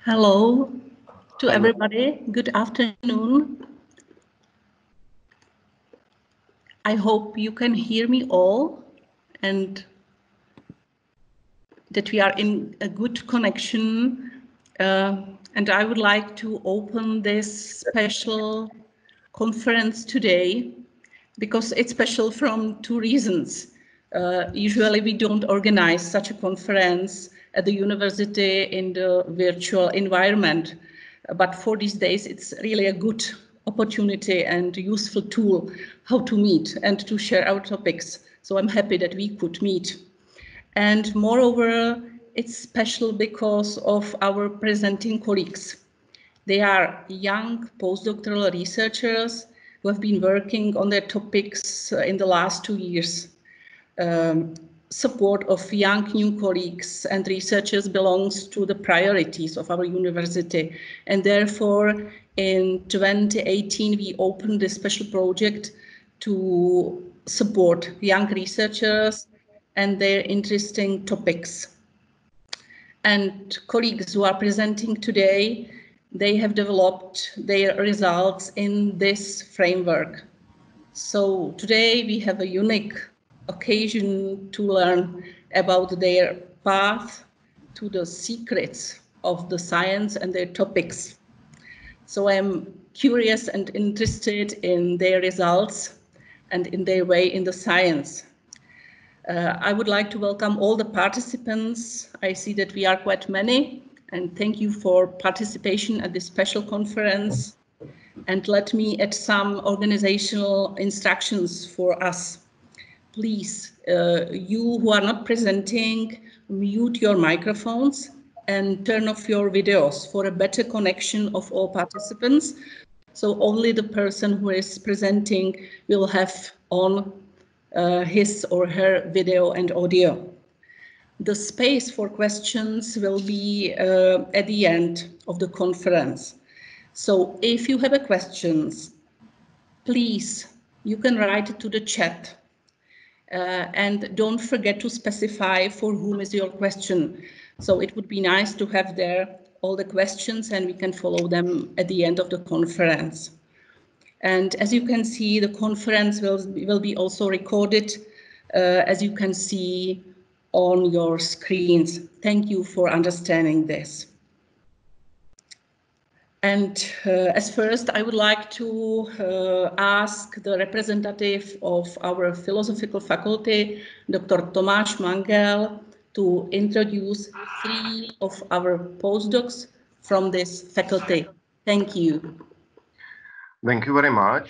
Hello to everybody. Good afternoon. I hope you can hear me all and that we are in a good connection. And I would like to open this special conference today because it's special from two reasons. Usually we don't organize such a conference at the university in the virtual environment, but for these days it's really a good opportunity and useful tool how to meet and to share our topics. So I'm happy that we could meet. And moreover, it's special because of our presenting colleagues. They are young postdoctoral researchers who have been working on their topics in the last 2 years. Support of young new colleagues and researchers belongs to the priorities of our university. And therefore, in 2018, we opened this special project to support young researchers and their interesting topics. And colleagues who are presenting today, they have developed their results in this framework. So today we have a unique occasion to learn about their path to the secrets of the science and their topics. So I'm curious and interested in their results and in their way in the science. I would like to welcome all the participants. I see that we are quite many, and thank you for participation at this special conference. And let me add some organizational instructions for us. Please, you who are not presenting, mute your microphones and turn off your videos for a better connection of all participants. So only the person who is presenting will have on his or her video and audio. The space for questions will be at the end of the conference. So if you have a questions, please, you can write it to the chat. And don't forget to specify for whom is your question. So it would be nice to have there all the questions and we can follow them at the end of the conference. And as you can see, the conference will be also recorded, as you can see on your screens. Thank you for understanding this. And as first, I would like to ask the representative of our philosophical faculty, Dr. Tomáš Mangel, to introduce 3 of our postdocs from this faculty. Thank you. Thank you very much.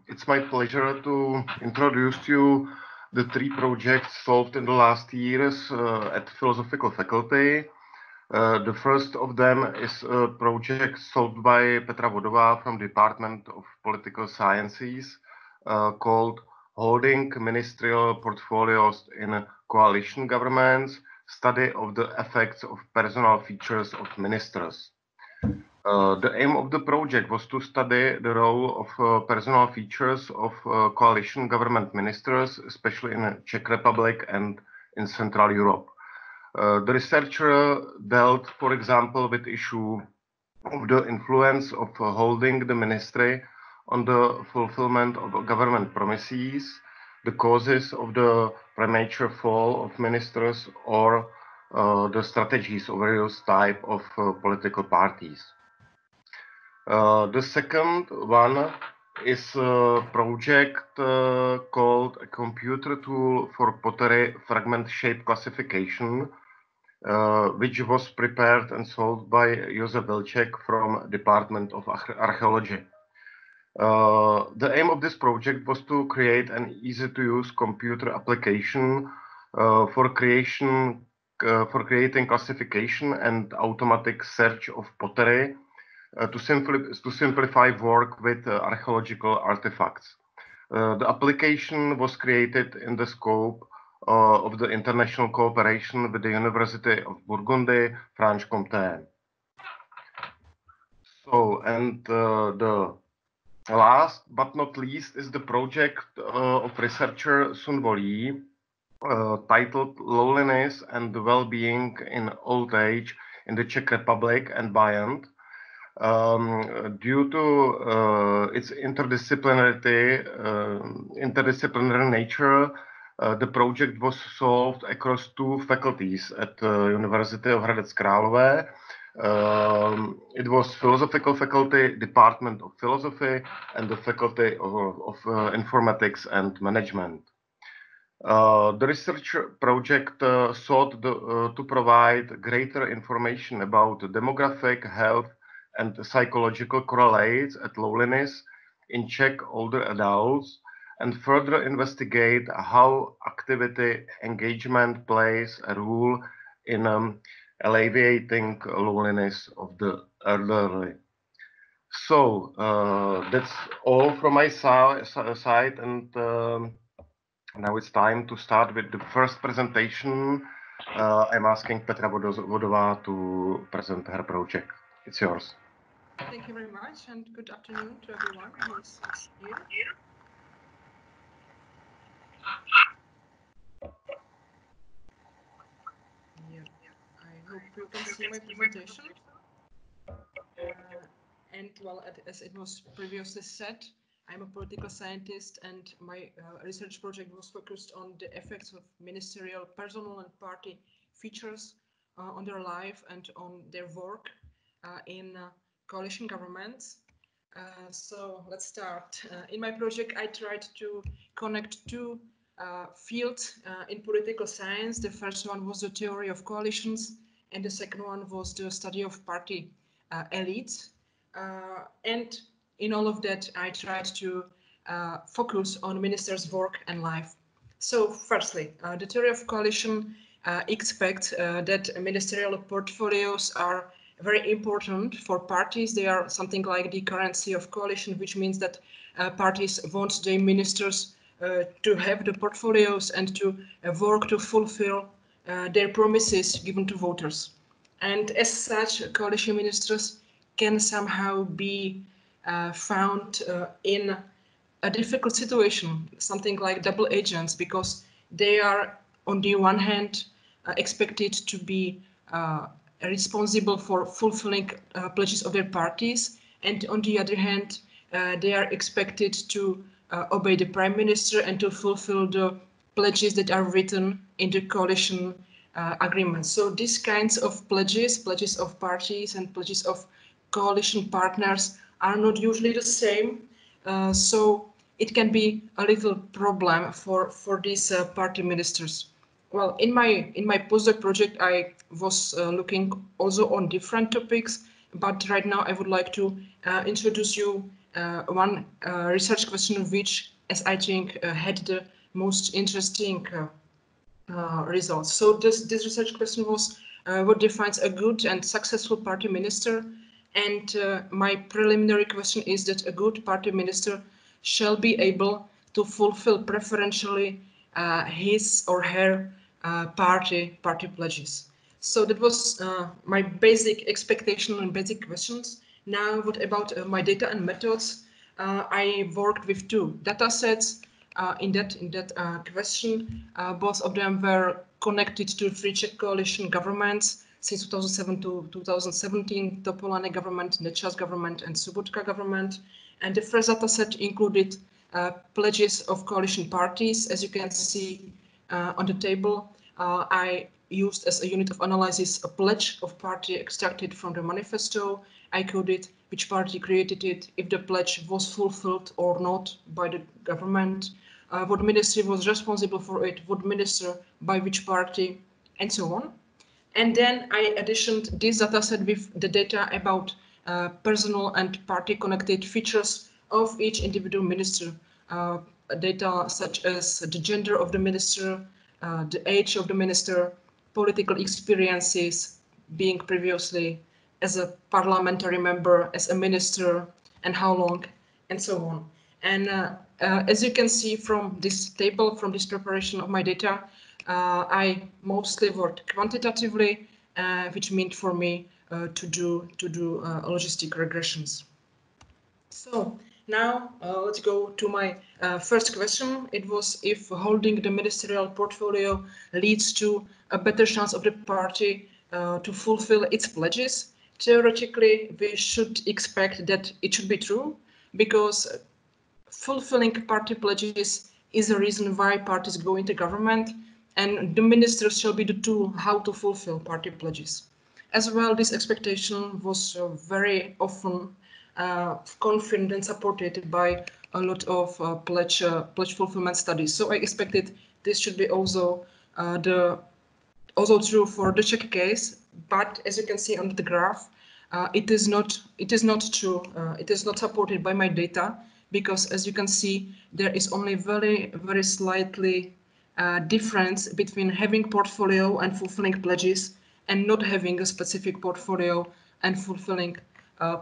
It's my pleasure to introduce to you the 3 projects solved in the last years at philosophical faculty. The first of them is a project solved by Petra Vodová from Department of Political Sciences called Holding Ministerial Portfolios in Coalition Governments, Study of the Effects of Personal Features of Ministers. The aim of the project was to study the role of personal features of coalition government ministers, especially in Czech Republic and in Central Europe. The researcher dealt, for example, with the issue of the influence of holding the ministry on the fulfillment of government promises, the causes of the premature fall of ministers, or the strategies of various types of political parties. The second one is a project called a computer tool for pottery fragment shape classification, which was prepared and solved by Josef Wilczek from Department of Archaeology. The aim of this project was to create an easy-to-use computer application for creating classification and automatic search of pottery to simplify work with archaeological artifacts. The application was created in the scope of the international cooperation with the University of Burgundy, Franche-Comté. So, and the last but not least is the project of researcher Sunwoo Lee, titled Loneliness and the Well-Being in Old Age in the Czech Republic and beyond. Due to its interdisciplinary nature, the project was solved across 2 faculties at the University of Hradec Králové. It was philosophical faculty, Department of Philosophy, and the Faculty of Informatics and Management. The research project sought to provide greater information about demographic, health, and psychological correlates at loneliness in Czech older adults, and further investigate how activity engagement plays a role in alleviating loneliness of the elderly. So that's all from my side, and now it's time to start with the first presentation. I'm asking Petra Vodová to present her project. It's yours. Thank you very much, and good afternoon to everyone who is here. I hope you can see my presentation. And well, as it was previously said, I'm a political scientist, and my research project was focused on the effects of ministerial, personal, and party features on their life and on their work in coalition governments. So let's start. In my project, I tried to connect 2 fields in political science. The first one was the theory of coalitions, and the second one was the study of party elites. And in all of that, I tried to focus on ministers' work and life. So firstly, the theory of coalition expects that ministerial portfolios are very important for parties. They are something like the currency of coalition, which means that parties want their ministers to have the portfolios and to work to fulfill their promises given to voters. And as such, coalition ministers can somehow be found in a difficult situation, something like double agents, because they are, on the one hand, expected to be responsible for fulfilling pledges of their parties, and on the other hand, they are expected to obey the prime minister and to fulfill the pledges that are written in the coalition agreement. So these kinds of pledges of parties and pledges of coalition partners are not usually the same. So it can be a little problem for these party ministers. Well, in my postdoc project, I was looking also on different topics, but right now I would like to introduce you one research question which, as I think, had the most interesting results. So this research question was what defines a good and successful party minister? And my preliminary question is that a good party minister shall be able to fulfill preferentially his or her party pledges. So that was my basic expectation and basic questions. Now, what about my data and methods? I worked with 2 data sets in that question. Both of them were connected to 3 Czech coalition governments since 2007 to 2017, Topolánek government, Nečas government, and Sobotka government. And the first data set included pledges of coalition parties. As you can see on the table, I used as a unit of analysis a pledge of party extracted from the manifesto. I coded which party created it, if the pledge was fulfilled or not by the government, what ministry was responsible for it, what minister by which party, and so on. And then I additioned this dataset with the data about personal and party-connected features of each individual minister. Data such as the gender of the minister, the age of the minister, political experiences, being previously as a parliamentary member, as a minister, and how long, and so on. And as you can see from this table, from this preparation of my data, I mostly worked quantitatively, which meant for me to do logistic regressions. So now let's go to my first question. It was if holding the ministerial portfolio leads to a better chance of the party to fulfill its pledges. Theoretically, we should expect that it should be true, because fulfilling party pledges is the reason why parties go into government, and the ministers shall be the tool how to fulfill party pledges. As well, this expectation was very often confirmed and supported by a lot of pledge fulfillment studies. So I expected this should be also true for the Czech case. But as you can see on the graph, it is not true. It is not supported by my data, because as you can see, there is only very slightly difference between having portfolio and fulfilling pledges, and not having a specific portfolio and fulfilling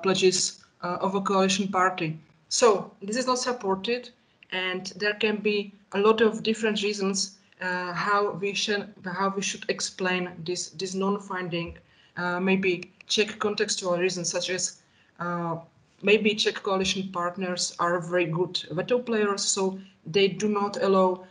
pledges of a coalition party. So this is not supported, and there can be a lot of different reasons how we should explain this non-finding. Maybe Czech contextual reasons, such as maybe Czech coalition partners are very good veto players, so they do not allow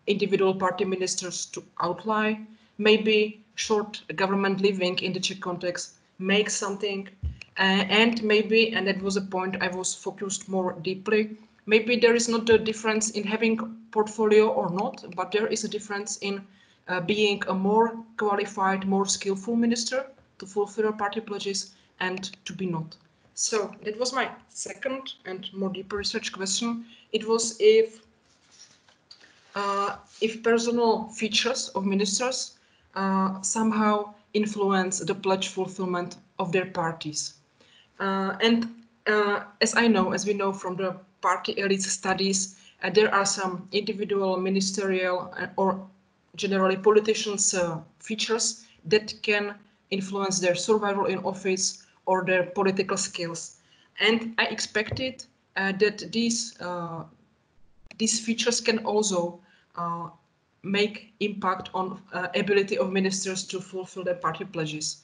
individual party ministers to outlie. Maybe short government living in the Czech context makes something, and maybe, and that was a point I was focused more deeply, maybe there is not a difference in having portfolio or not, but there is a difference in being a more qualified, more skillful minister to fulfill party pledges and to be not. So that was my second and more deeper research question. It was if personal features of ministers somehow influence the pledge fulfillment of their parties. As we know from the party elite studies, there are some individual ministerial or generally politicians' features that can influence their survival in office or their political skills. And I expected that these features can also make impact on ability of ministers to fulfill their party pledges.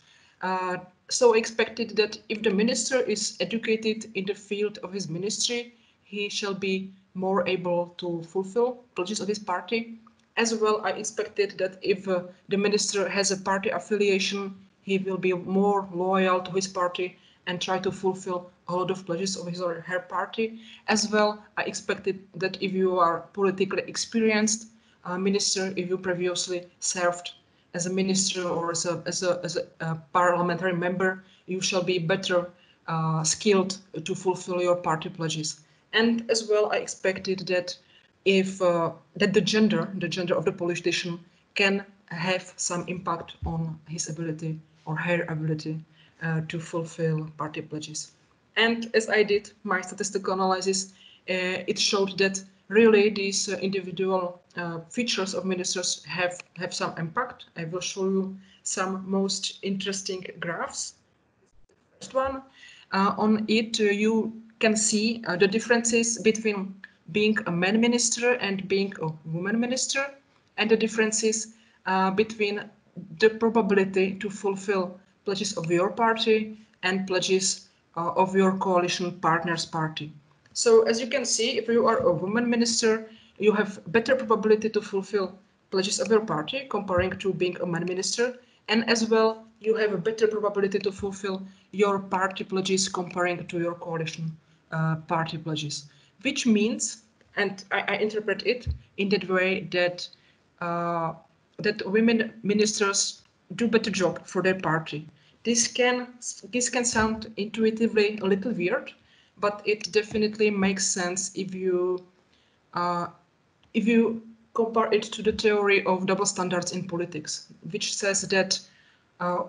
So I expected that if the minister is educated in the field of his ministry, he shall be more able to fulfill pledges of his party. As well, I expected that if the minister has a party affiliation, he will be more loyal to his party and try to fulfill a lot of pledges of his or her party. As well, I expected that if you are politically experienced minister, if you previously served as a minister or as a parliamentary member, you shall be better skilled to fulfill your party pledges. And as well, I expected that that the gender of the politician can have some impact on his ability or her ability to fulfill party pledges. And as I did my statistical analysis, it showed that really these individual features of ministers have some impact. I will show you some most interesting graphs. First one, on it you can see the differences between being a man minister and being a woman minister, and the differences between the probability to fulfill pledges of your party and pledges of your coalition partner's party. So as you can see, if you are a woman minister, you have better probability to fulfill pledges of your party comparing to being a man minister, and as well you have a better probability to fulfill your party pledges comparing to your coalition party pledges, which means, and I interpret it in that way, that that women ministers do better job for their party. This can sound intuitively a little weird, but it definitely makes sense if you compare it to the theory of double standards in politics, which says that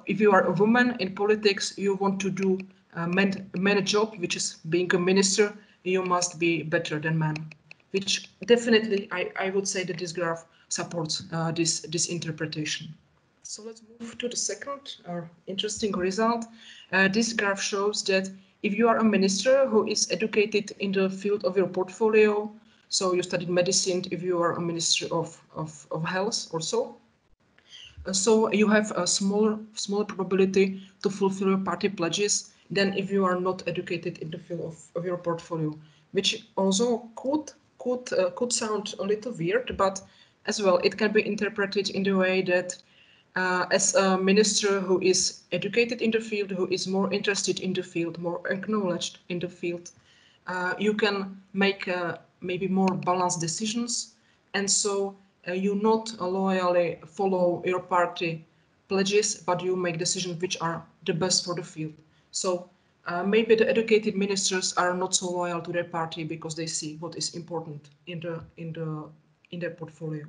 if you are a woman in politics, you want to do a man job, which is being a minister, you must be better than men. Which definitely, I would say that this graph supports this interpretation. So let's move to the second interesting result. This graph shows that if you are a minister who is educated in the field of your portfolio, so you studied medicine, if you are a minister of health or so, so you have a small probability to fulfill your party pledges than if you are not educated in the field of your portfolio, which also could sound a little weird, but as well it can be interpreted in the way that as a minister who is educated in the field, who is more interested in the field, more acknowledged in the field, you can make maybe more balanced decisions, and so you not loyally follow your party pledges, but you make decisions which are the best for the field. So maybe the educated ministers are not so loyal to their party because they see what is important in their portfolio.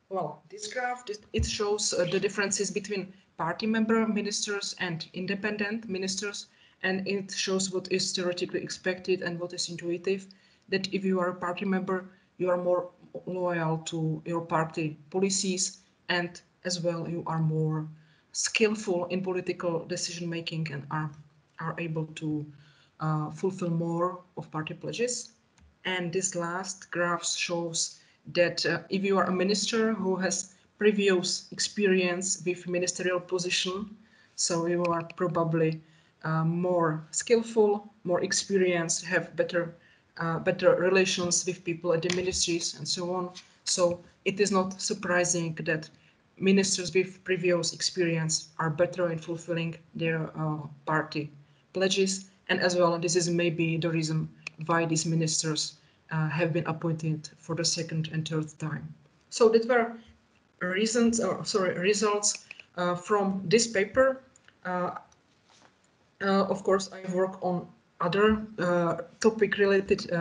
Well, this graph, it shows the differences between party member ministers and independent ministers, and it shows what is theoretically expected and what is intuitive, that if you are a party member, you are more loyal to your party policies, and as well you are more skillful in political decision making and are able to fulfill more of party pledges. And this last graph shows that if you are a minister who has previous experience with ministerial position, so you are probably more skillful, more experienced, have better relations with people at the ministries and so on. So it is not surprising that ministers with previous experience are better in fulfilling their party pledges. And as well, this is maybe the reason why these ministers have been appointed for the second and third time. So that were results from this paper. Of course, I work on other topic-related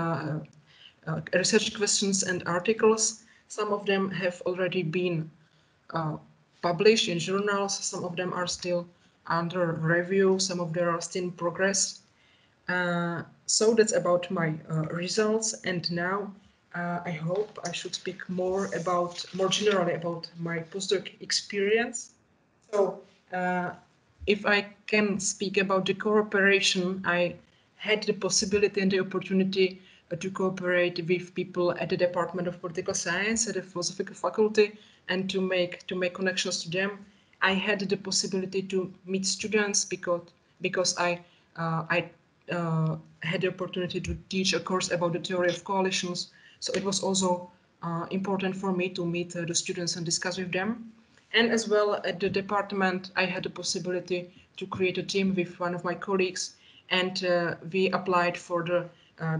research questions and articles. Some of them have already been published in journals. Some of them are still under review. Some of them are still in progress. So that's about my results. And now I hope I should speak more generally about my postdoc experience. So if I can speak about the cooperation, I had the possibility and the opportunity to cooperate with people at the Department of Political Science at the Philosophical Faculty and to make connections to them. I had the possibility to meet students because I had the opportunity to teach a course about the theory of coalitions. So it was also important for me to meet the students and discuss with them. And as well at the department, I had the possibility to create a team with one of my colleagues, and we applied for the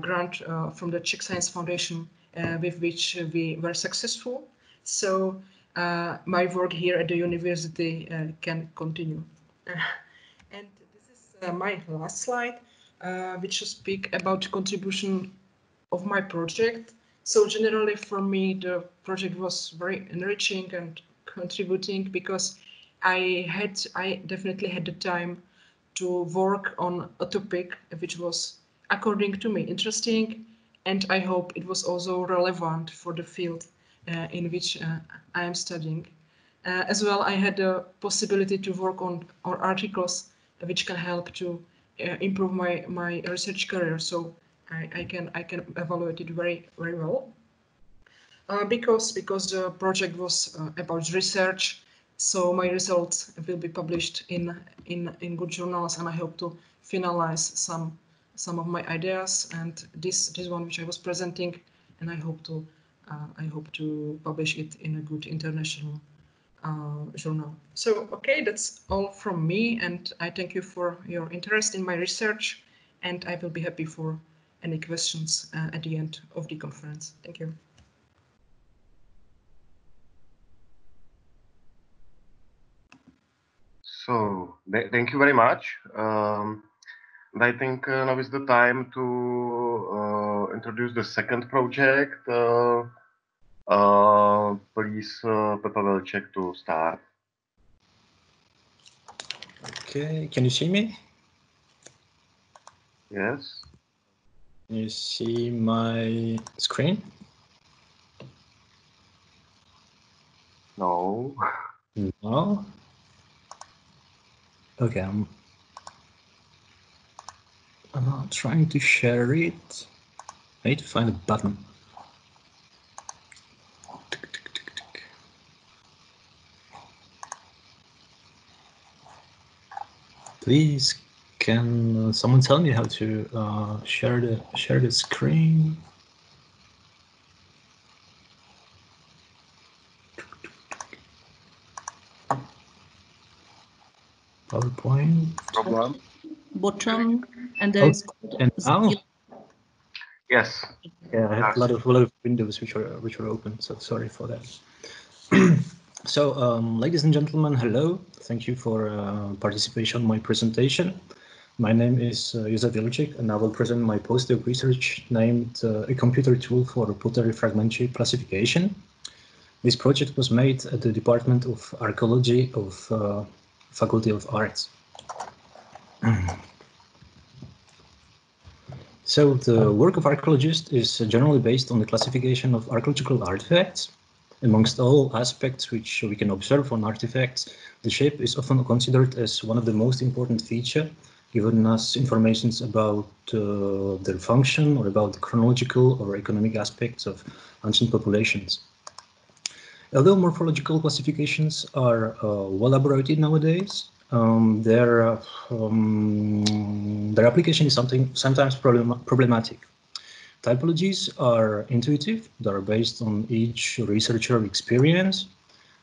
grant from the Czech Science Foundation, with which we were successful. So my work here at the university can continue. And this is my last slide, which will speak about the contribution of my project. So generally for me, the project was very enriching and contributing because I definitely had the time to work on a topic which was, according to me, interesting, and I hope it was also relevant for the field in which I am studying. As well, I had the possibility to work on articles which can help to improve my research career. So I can evaluate it very well. Because the project was about research, so my results will be published in good journals, and I hope to finalize some of my ideas. And this one which I was presenting, and I hope to publish it in a good international journal. So okay, that's all from me, and I thank you for your interest in my research, and I will be happy for any questions at the end of the conference. Thank you. So thank you very much. And I think now is the time to introduce the second project. Please, Petra Wilczek, to start. Okay, can you see me? Yes. Can you see my screen? No. No. Okay, I'm trying to share it. I need to find a button. Please, can someone tell me how to share the screen? PowerPoint. Problem? Bottom, and there is And now, Yes. yeah, I have a lot of windows which are open. So sorry for that. So, ladies and gentlemen, hello. Thank you for participation in my presentation. My name is Josef Wilczek, and I will present my postdoc research named A Computer Tool for Pottery Fragment Shape Classification. This project was made at the Department of Archaeology of Faculty of Arts. So the work of archaeologists is generally based on the classification of archaeological artifacts. Amongst all aspects which we can observe on artifacts, the shape is often considered as one of the most important features, giving us information about their function or about the chronological or economic aspects of ancient populations. Although morphological classifications are well elaborated nowadays, their application is sometimes problematic. Typologies are intuitive, they are based on each researcher experience.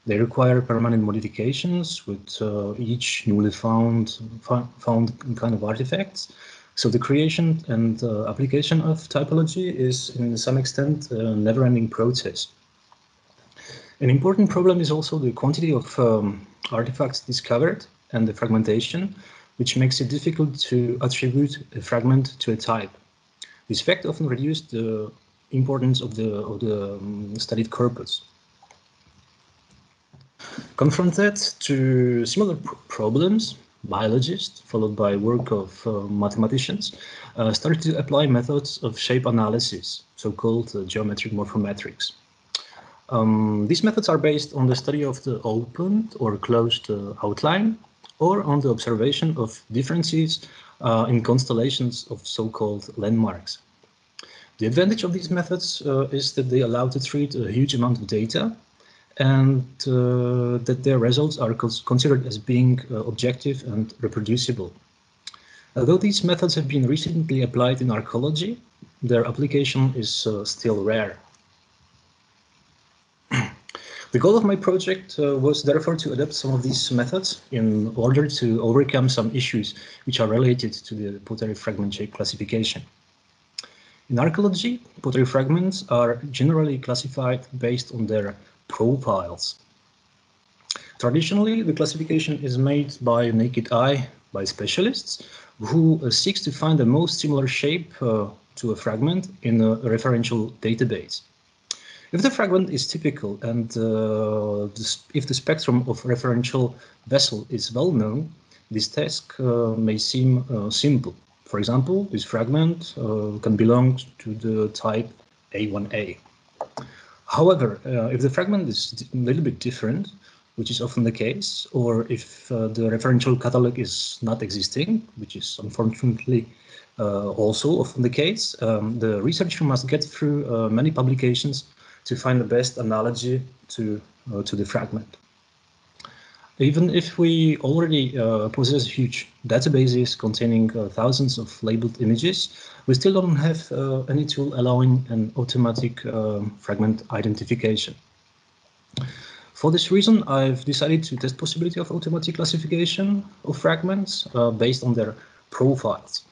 They require permanent modifications with each newly found kind of artifacts. So the creation and application of typology is, in some extent, a never-ending process. An important problem is also the quantity of artifacts discovered and the fragmentation, which makes it difficult to attribute a fragment to a type. This fact often reduces the importance of the studied corpus. Confronted to similar problems, biologists, followed by work of mathematicians, started to apply methods of shape analysis, so-called geometric morphometrics. These methods are based on the study of the opened or closed outline, or on the observation of differences in constellations of so-called landmarks. The advantage of these methods is that they allow to treat a huge amount of data, and that their results are considered as being objective and reproducible. Although these methods have been recently applied in archaeology, their application is still rare. The goal of my project was therefore to adapt some of these methods in order to overcome some issues which are related to the pottery fragment shape classification. In archaeology, pottery fragments are generally classified based on their profiles. Traditionally, the classification is made by a naked eye by specialists who seeks to find the most similar shape to a fragment in a referential database. If the fragment is typical and if the spectrum of referential vessel is well known, this task may seem simple. For example, this fragment can belong to the type A1A. However, if the fragment is a little bit different, which is often the case, or if the referential catalog is not existing, which is unfortunately also often the case, the researcher must get through many publications to find the best analogy to the fragment. Even if we already possess huge databases containing thousands of labeled images, we still don't have any tool allowing an automatic fragment identification. For this reason, I've decided to test the possibility of automatic classification of fragments based on their profiles.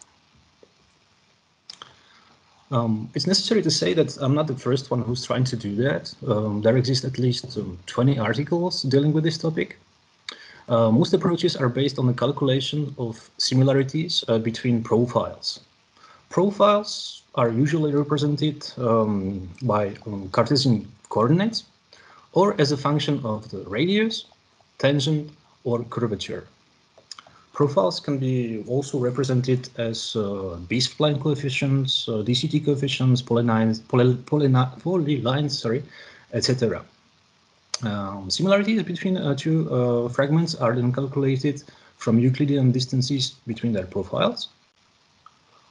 It's necessary to say that I'm not the first one who's trying to do that. There exist at least 20 articles dealing with this topic. Most approaches are based on the calculation of similarities between profiles. Profiles are usually represented by Cartesian coordinates or as a function of the radius, tangent, or curvature. Profiles can be also represented as B-spline coefficients, DCT coefficients, polylines, etc. Similarities between two fragments are then calculated from Euclidean distances between their profiles,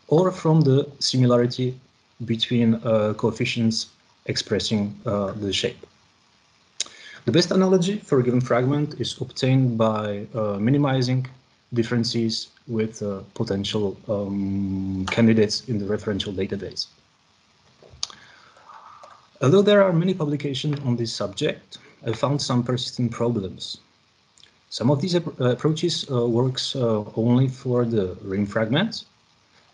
or from the similarity between coefficients expressing the shape. The best analogy for a given fragment is obtained by minimizing differences with potential candidates in the referential database. Although there are many publications on this subject, I found some persistent problems. Some of these approaches works only for the rim fragments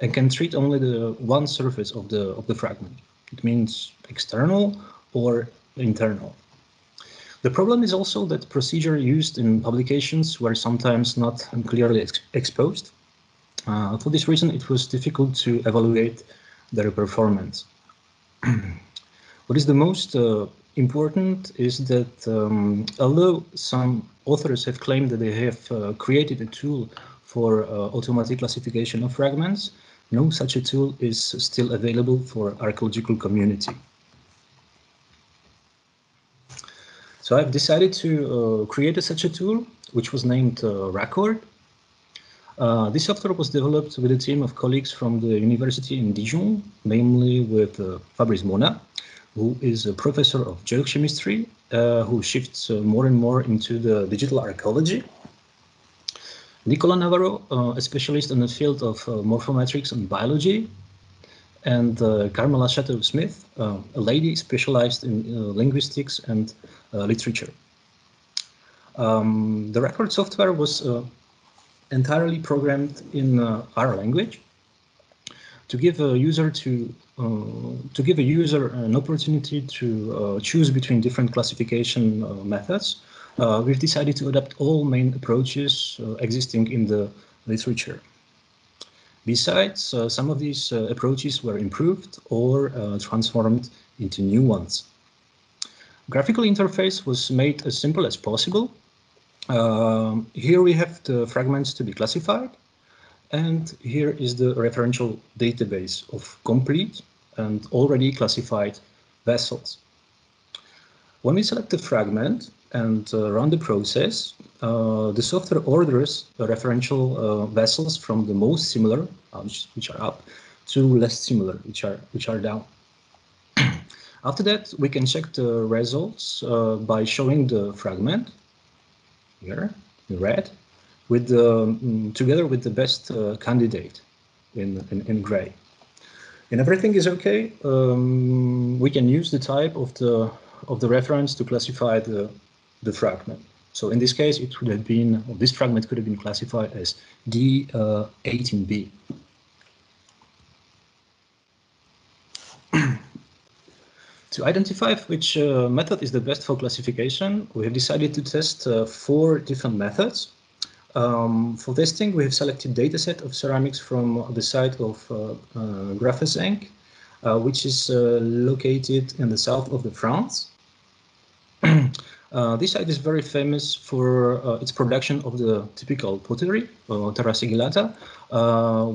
and can treat only the one surface of the fragment. It means external or internal. The problem is also that procedure used in publications were sometimes not clearly exposed. For this reason, it was difficult to evaluate their performance. What is the most important is that although some authors have claimed that they have created a tool for automatic classification of fragments, no such a tool is still available for archaeological community. So I've decided to create such a tool, which was named Record. This software was developed with a team of colleagues from the university in Dijon, namely with Fabrice Mona, who is a professor of geochemistry, who shifts more and more into the digital archaeology. Nicola Navarro, a specialist in the field of morphometrics and biology, and Carmela Chateau-Smith, a lady specialized in linguistics and literature. The record software was entirely programmed in our language to give a user an opportunity to choose between different classification methods. We've decided to adapt all main approaches existing in the literature. Besides, some of these approaches were improved or transformed into new ones. Graphical interface was made as simple as possible. Here we have the fragments to be classified, and here is the referential database of complete and already classified vessels. When we select the fragment and run the process, the software orders the referential vessels from the most similar, which are up, to less similar, which are down. After that, we can check the results by showing the fragment here in red, with together with the best candidate in gray. And everything is okay. We can use the type of the reference to classify the fragment. So in this case, it would have been, or this fragment could have been classified as D18B. To identify which method is the best for classification, we have decided to test 4 different methods. For testing, we have selected dataset of ceramics from the site of Grafesenk, which is located in the south of France. This site is very famous for its production of the typical pottery, terra sigillata,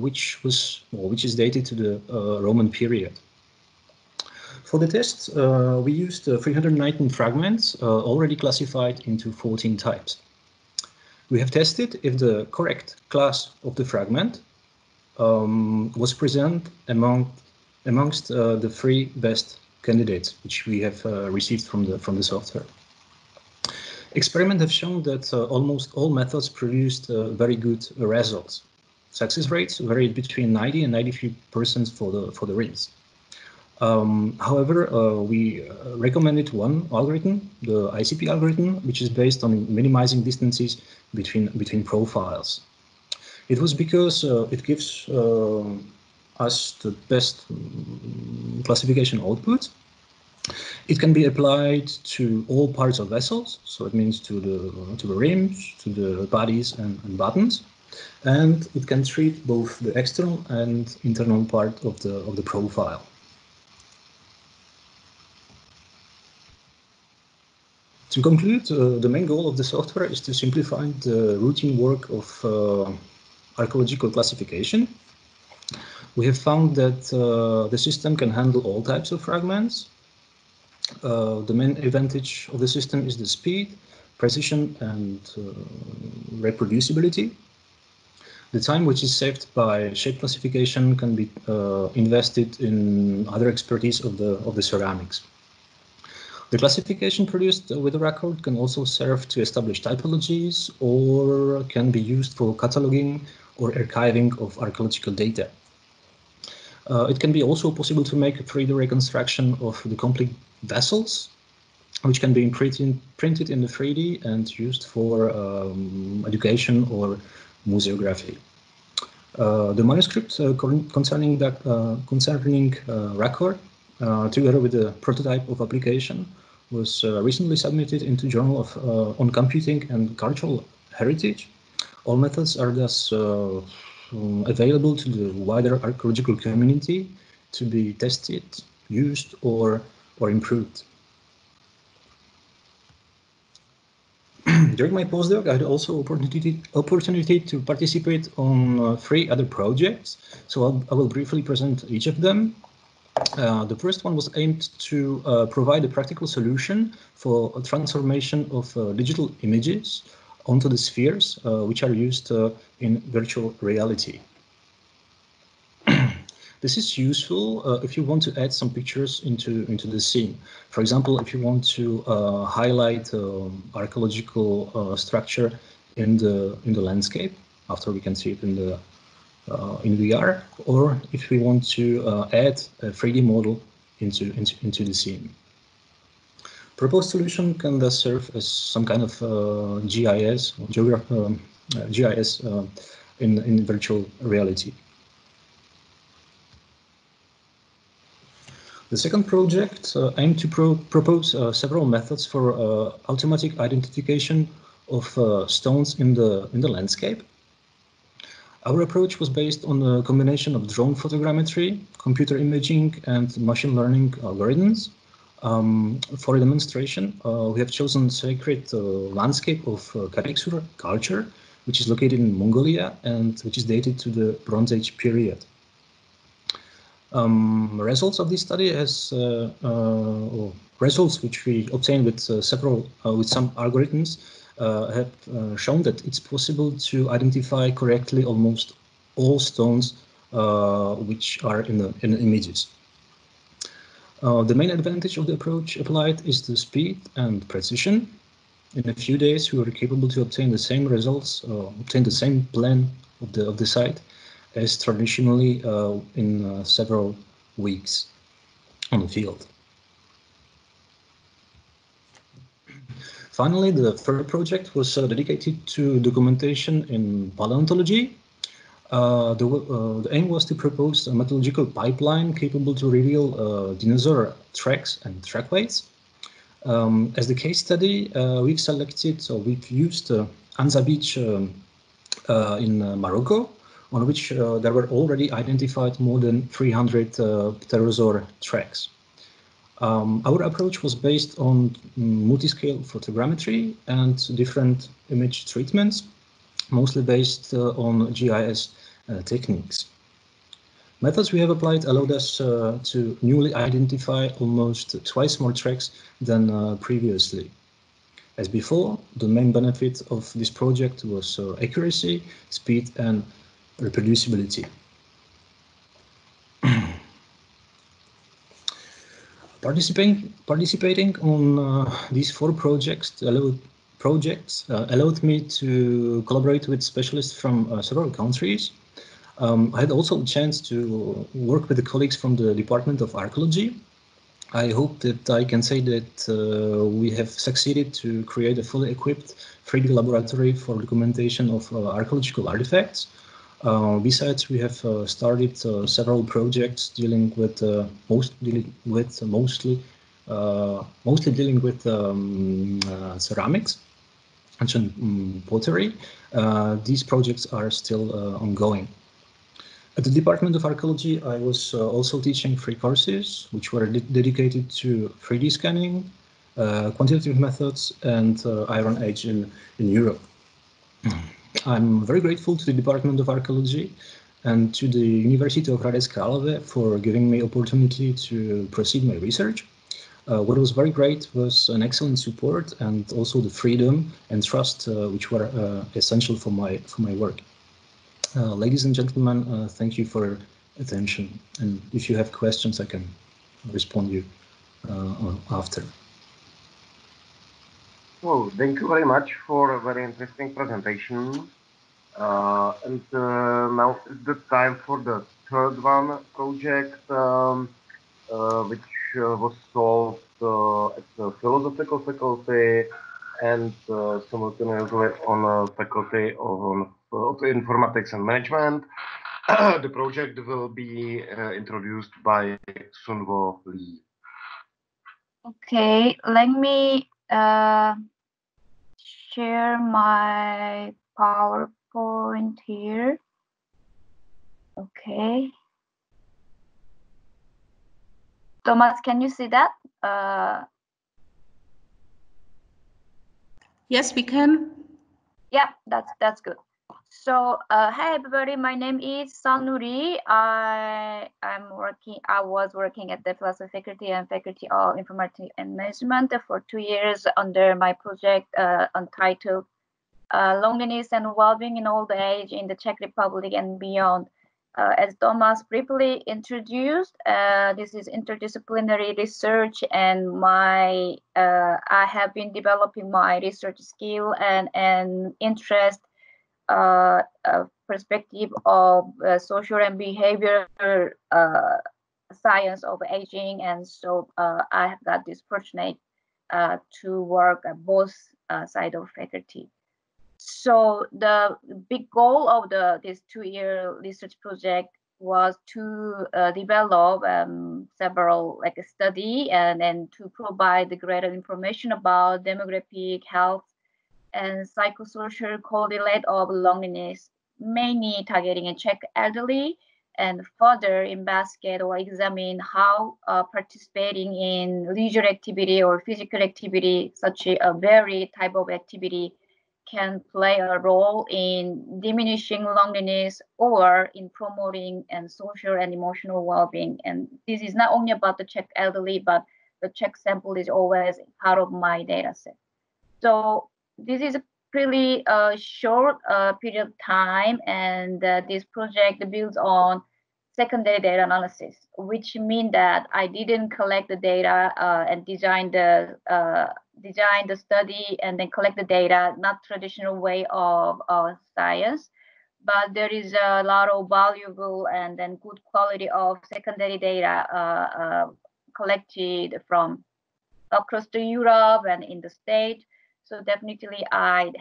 which is dated to the Roman period. For the test, we used 319 fragments already classified into 14 types. We have tested if the correct class of the fragment was present amongst the 3 best candidates, which we have received from the software. Experiments have shown that almost all methods produced very good results. Success rates varied between 90 and 93% for the rims. However, we recommended one algorithm, the ICP algorithm, which is based on minimizing distances between profiles. It was because it gives us the best classification output. It can be applied to all parts of vessels, so it means to the rims, to the bodies and buttons, and it can treat both the external and internal part of the profile. To conclude, the main goal of the software is to simplify the routine work of archaeological classification. We have found that the system can handle all types of fragments. The main advantage of the system is the speed, precision, and reproducibility. The time which is saved by shape classification can be invested in other expertise of the ceramics. The classification produced with the record can also serve to establish typologies or can be used for cataloging or archiving of archaeological data. It can be also possible to make a 3D reconstruction of the complete vessels which can be printed in the 3D and used for education or museography. The manuscript concerning record, together with the prototype of application, was recently submitted into Journal of on Computing and Cultural Heritage. All methods are thus available to the wider archaeological community to be tested, used, or improved. During my postdoc, I had also opportunity to participate on 3 other projects, so I will briefly present each of them. The first one was aimed to provide a practical solution for a transformation of digital images onto the spheres, which are used in virtual reality. This is useful if you want to add some pictures into the scene. For example, if you want to highlight archaeological structure in the landscape, after we can see it in VR, or if we want to add a 3D model into the scene. Proposed solution can thus serve as some kind of GIS, GIS in virtual reality. The second project aimed to propose several methods for automatic identification of stones in the landscape. Our approach was based on a combination of drone photogrammetry, computer imaging, and machine learning algorithms. For a demonstration, we have chosen sacred landscape of Kariksur culture, which is located in Mongolia and which is dated to the Bronze Age period. Results of this study results which we obtained with some algorithms have shown that it's possible to identify correctly almost all stones which are in the images. The main advantage of the approach applied is the speed and precision. In a few days, we were capable to obtain the same results, obtain the same plan of the site as traditionally in several weeks on the field. Finally, the third project was dedicated to documentation in paleontology. The aim was to propose a methodological pipeline capable to reveal dinosaur tracks and trackwayes. As the case study, we've used Anza Beach in Morocco, on which there were already identified more than 300 pterosaur tracks. Our approach was based on multi-scale photogrammetry and different image treatments, mostly based on GIS techniques. Methods we have applied allowed us to newly identify almost twice more tracks than previously. As before, the main benefit of this project was accuracy, speed, and reproducibility. Participating on these 4 projects allowed me to collaborate with specialists from several countries. I had also a chance to work with the colleagues from the Department of Archaeology. I hope that I can say that we have succeeded to create a fully equipped 3D laboratory for documentation of archaeological artifacts. Besides, we have started several projects dealing with mostly dealing with ceramics and pottery. These projects are still ongoing. At the Department of Archaeology, I was also teaching 3 courses, which were dedicated to 3D scanning, quantitative methods, and Iron Age in Europe. I'm very grateful to the Department of Archaeology and to the University of Hradec Králové for giving me opportunity to proceed my research. What was very great was an excellent support and also the freedom and trust which were essential for my work. Ladies and gentlemen, thank you for your attention. And if you have questions, I can respond you after. Well, thank you very much for a very interesting presentation. And now is the time for the third project, which was solved at the philosophical faculty and simultaneously on faculty of informatics and management. The project will be introduced by Sunwoo Lee. Okay, let me share my PowerPoint here. Okay. Thomas, can you see that? Yes, we can. Yeah, that's good. So, hi everybody. My name is Sunwoo Lee. I was working at the philosophy faculty and faculty of informatics and management for 2 years under my project entitled Loneliness and Well-being in Old Age in the Czech Republic and Beyond. As Thomas briefly introduced, this is interdisciplinary research, and I have been developing my research skill and interest, perspective of social and behavior science of aging, and so I have got this fortunate to work at both sides of faculty. So the big goal of this 2-year research project was to develop several a study and to provide greater information about demographic, health, and psychosocial correlate of loneliness, mainly targeting a Czech elderly, and further investigate or examine how participating in leisure activity or physical activity, such a varied type of activity, can play a role in diminishing loneliness or in promoting and social and emotional well-being. And this is not only about the Czech elderly, but the Czech sample is always part of my data set. So this is a pretty short period of time, and this project builds on secondary data analysis, which means that I didn't collect the data and design the study and then collect the data, not traditional way of science, but there is a lot of valuable and then good quality of secondary data collected from across the Europe and in the States. So definitely I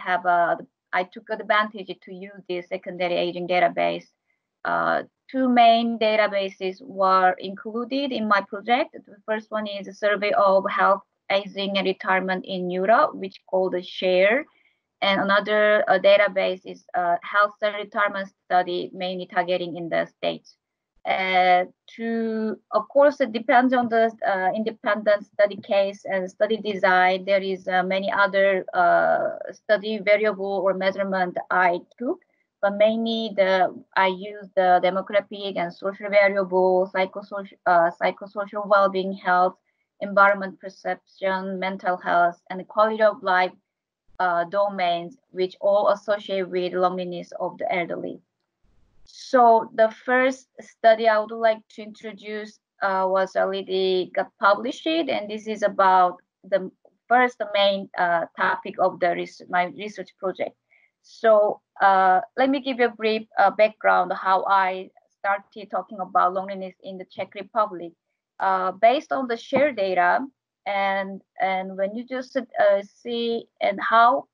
took advantage to use this secondary aging database. 2 main databases were included in my project. The first one is a survey of health, aging, and retirement in Europe, which called the SHARE. And another database is health and retirement study, mainly targeting in the States. Of course, it depends on the independent study case and study design. There is many other study variable or measurement I took, but mainly I use the demographic and social variable, psychosocial well-being, health, environment perception, mental health, and quality of life domains, which all associate with loneliness of the elderly. So the first study I would like to introduce was already got published, and this is about the first main topic of my research project. So let me give you a brief background how I started talking about loneliness in the Czech Republic. Based on the shared data, and when you just see and how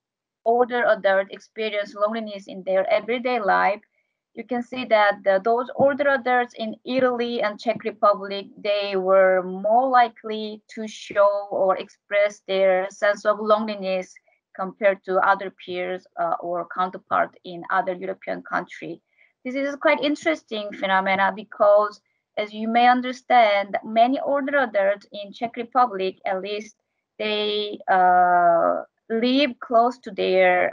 older adults experience loneliness in their everyday life, you can see that those older adults in Italy and Czech Republic, they were more likely to show or express their sense of loneliness compared to other peers or counterpart in other European countries. This is quite interesting phenomena because, as you may understand, many older adults in Czech Republic, at least, they live close to their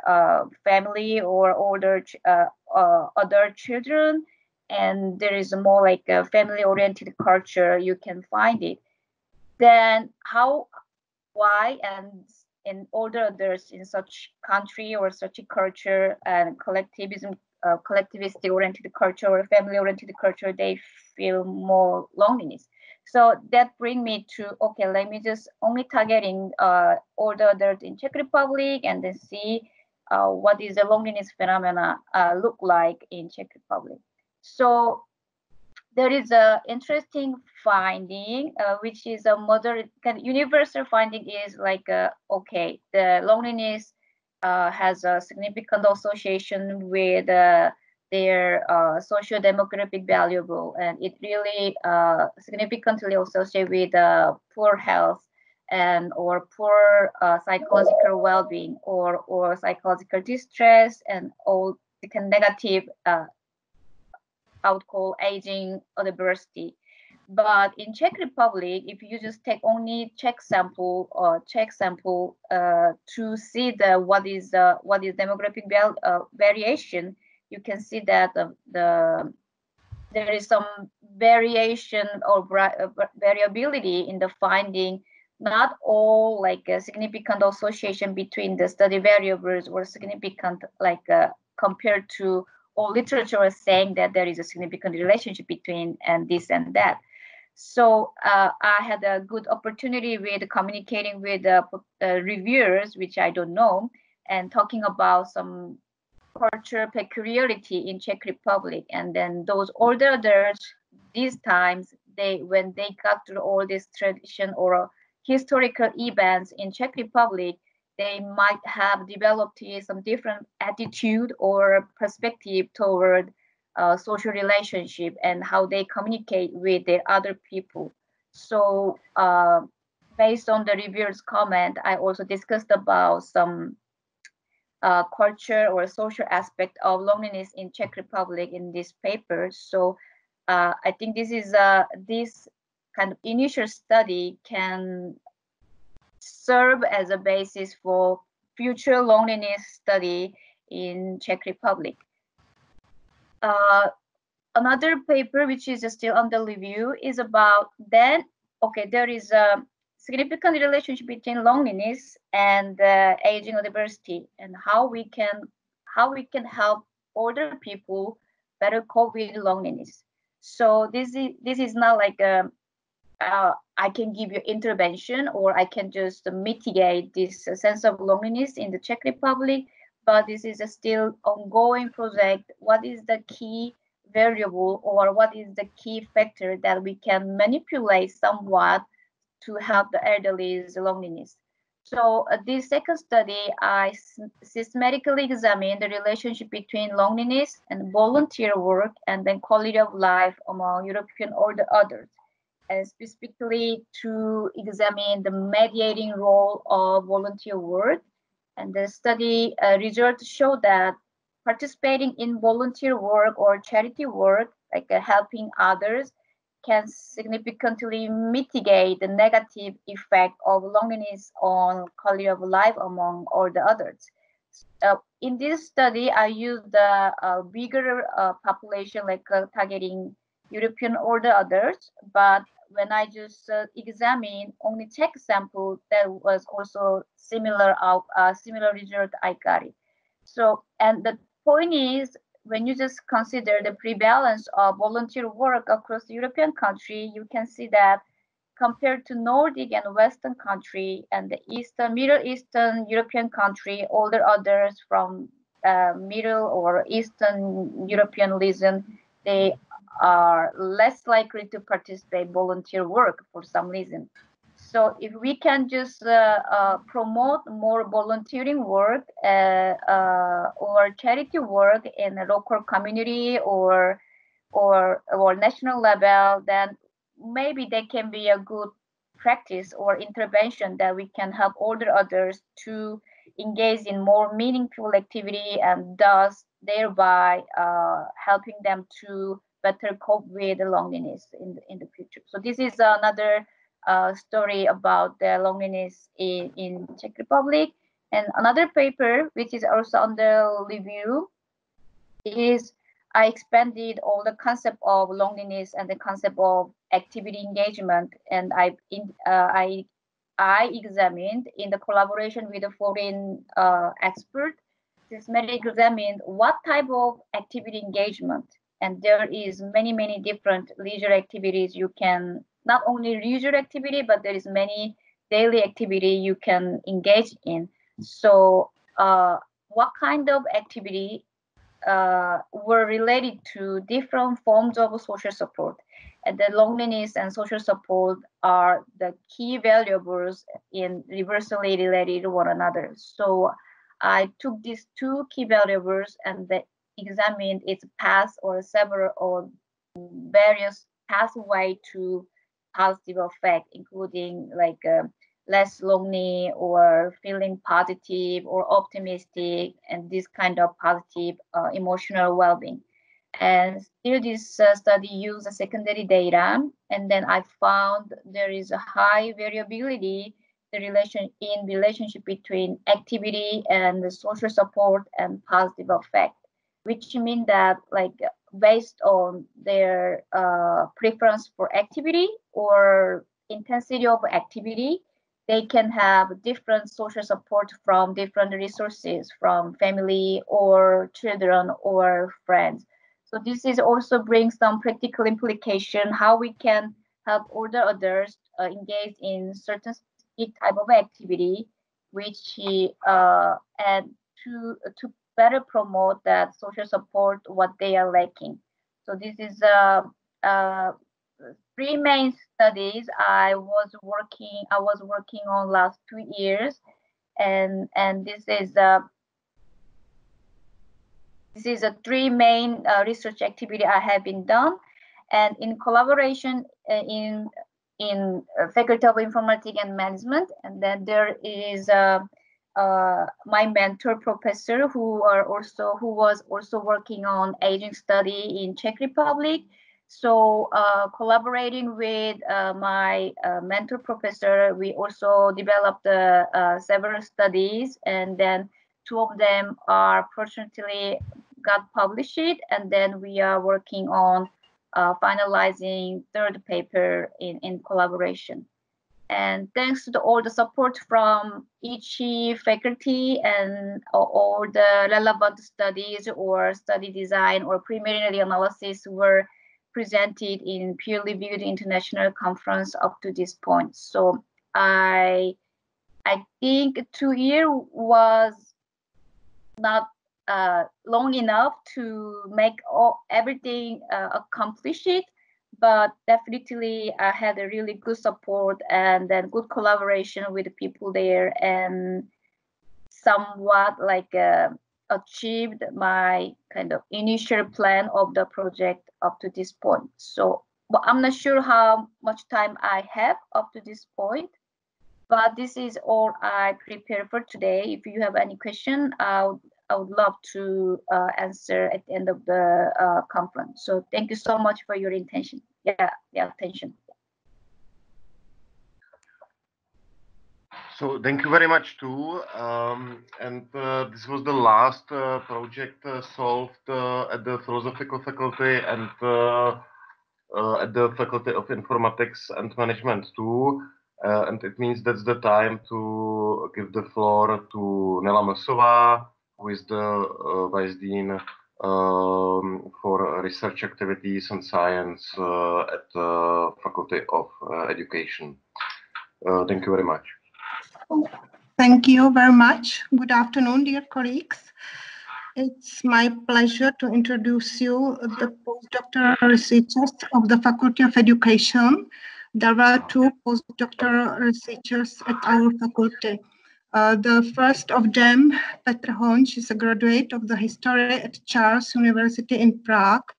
family or older other children, and there is more like a family-oriented culture. You can find it. Then why and older adults in such country or such a culture and collectivistic-oriented culture or family-oriented culture, they feel more loneliness. So that brings me to, okay, let me just only targeting older adults in Czech Republic and then see what is the loneliness phenomena look like in Czech Republic. So there is a interesting finding, which is a moderate kind of universal finding is like, okay, the loneliness has a significant association with their socio-demographic valuable, and it really significantly associated with poor health and or poor psychological well-being or psychological distress and all the negative outcome, aging or diversity. But in Czech Republic, if you just take only Czech sample to see what is demographic variation, you can see that there is some variation or variability in the finding. Not all like a significant association between the study variables or significant like compared to all literature is saying that there is a significant relationship between and this and that. So I had a good opportunity with communicating with reviewers, which I don't know, and talking about some cultural peculiarity in Czech Republic. And then those older adults, these times, when they got through all this tradition or historical events in Czech Republic, they might have developed some different attitude or perspective toward social relationship and how they communicate with the other people. So based on the reviewers' comment, I also discussed about some culture or social aspect of loneliness in Czech Republic in this paper. So I think this is this kind of initial study can serve as a basis for future loneliness study in Czech Republic. Another paper which is still under review is about then, okay, there is a significant relationship between loneliness and aging or diversity, and how we can help older people better cope with loneliness. So this is not like I can give you intervention or I can just mitigate this sense of loneliness in the Czech Republic, but this is a still ongoing project. What is the key variable or what is the key factor that we can manipulate somewhat to help the elderly's loneliness? So this second study, I systematically examined the relationship between loneliness and volunteer work and then quality of life among European older adults, and specifically to examine the mediating role of volunteer work. And the study results show that participating in volunteer work or charity work, like helping others, can significantly mitigate the negative effect of loneliness on quality of life among older adults. In this study, I used a bigger population, like targeting European older adults, but when I just examined only Czech sample, that was also similar result I got it. So, and the point is, when you just consider the prevalence of volunteer work across the European country, you can see that compared to Nordic and Western country and the Middle Eastern European country, older adults from Middle or Eastern European region, they are less likely to participate in volunteer work for some reason. So if we can just promote more volunteering work or charity work in a local community or national level, then maybe there can be a good practice or intervention that we can help older adults to engage in more meaningful activity and thus thereby helping them to better cope with the loneliness in the future. So this is another story about the loneliness in Czech Republic. And another paper, which is also under review, is I expanded all the concept of loneliness and the concept of activity engagement, and I examined in the collaboration with a foreign expert, systematically examined what type of activity engagement. And there is many different leisure activities you can, not only leisure activity, but there is many daily activity you can engage in. So what kind of activity were related to different forms of social support. And the loneliness and social support are the key variables in reversely related to one another. So I took these two key variables and examined its path or several or various pathway to positive effect, including like less lonely or feeling positive or optimistic, and this kind of positive emotional well-being. And still this study used the secondary data, and then I found there is a high variability in relationship between activity and the social support and positive effect, which means that like based on their preference for activity or intensity of activity, they can have different social support from different resources, from family or children or friends. So this is also brings some practical implication how we can help older adults engage in certain specific type of activity, which and to better promote that social support what they are lacking. So this is three main studies I was working on last 2 years, and this is a three main research activity I have been done, and in collaboration in Faculty of Informatics and Management, and then there is my mentor professor who was also working on aging study in Czech Republic. So collaborating with my mentor professor, we also developed several studies, and then 2 of them are fortunately got published, and then we are working on finalizing 3rd paper in collaboration. And thanks to all the support from each faculty and all the relevant studies or study design or preliminary analysis were presented in peer-reviewed international conference up to this point. So I think 2 years was not long enough to make everything accomplish it, but definitely I had a really good support and then good collaboration with the people there, and somewhat like achieved my kind of initial plan of the project up to this point. So but I'm not sure how much time I have up to this point, but this is all I prepared for today. If you have any question, I would love to answer at the end of the conference. So thank you so much for your attention. Attention. So thank you very much too. And this was the last project solved at the philosophical faculty and at the Faculty of Informatics and Management too. And it means that's the time to give the floor to Nela Mlsová, who is the Vice Dean for Research Activities and Science at the Faculty of Education. Thank you very much. Thank you very much. Good afternoon, dear colleagues. It's my pleasure to introduce you the postdoctoral researchers of the Faculty of Education. There are 2 postdoctoral researchers at our faculty. The first of them, Petra Honč, is a graduate of the history at Charles University in Prague.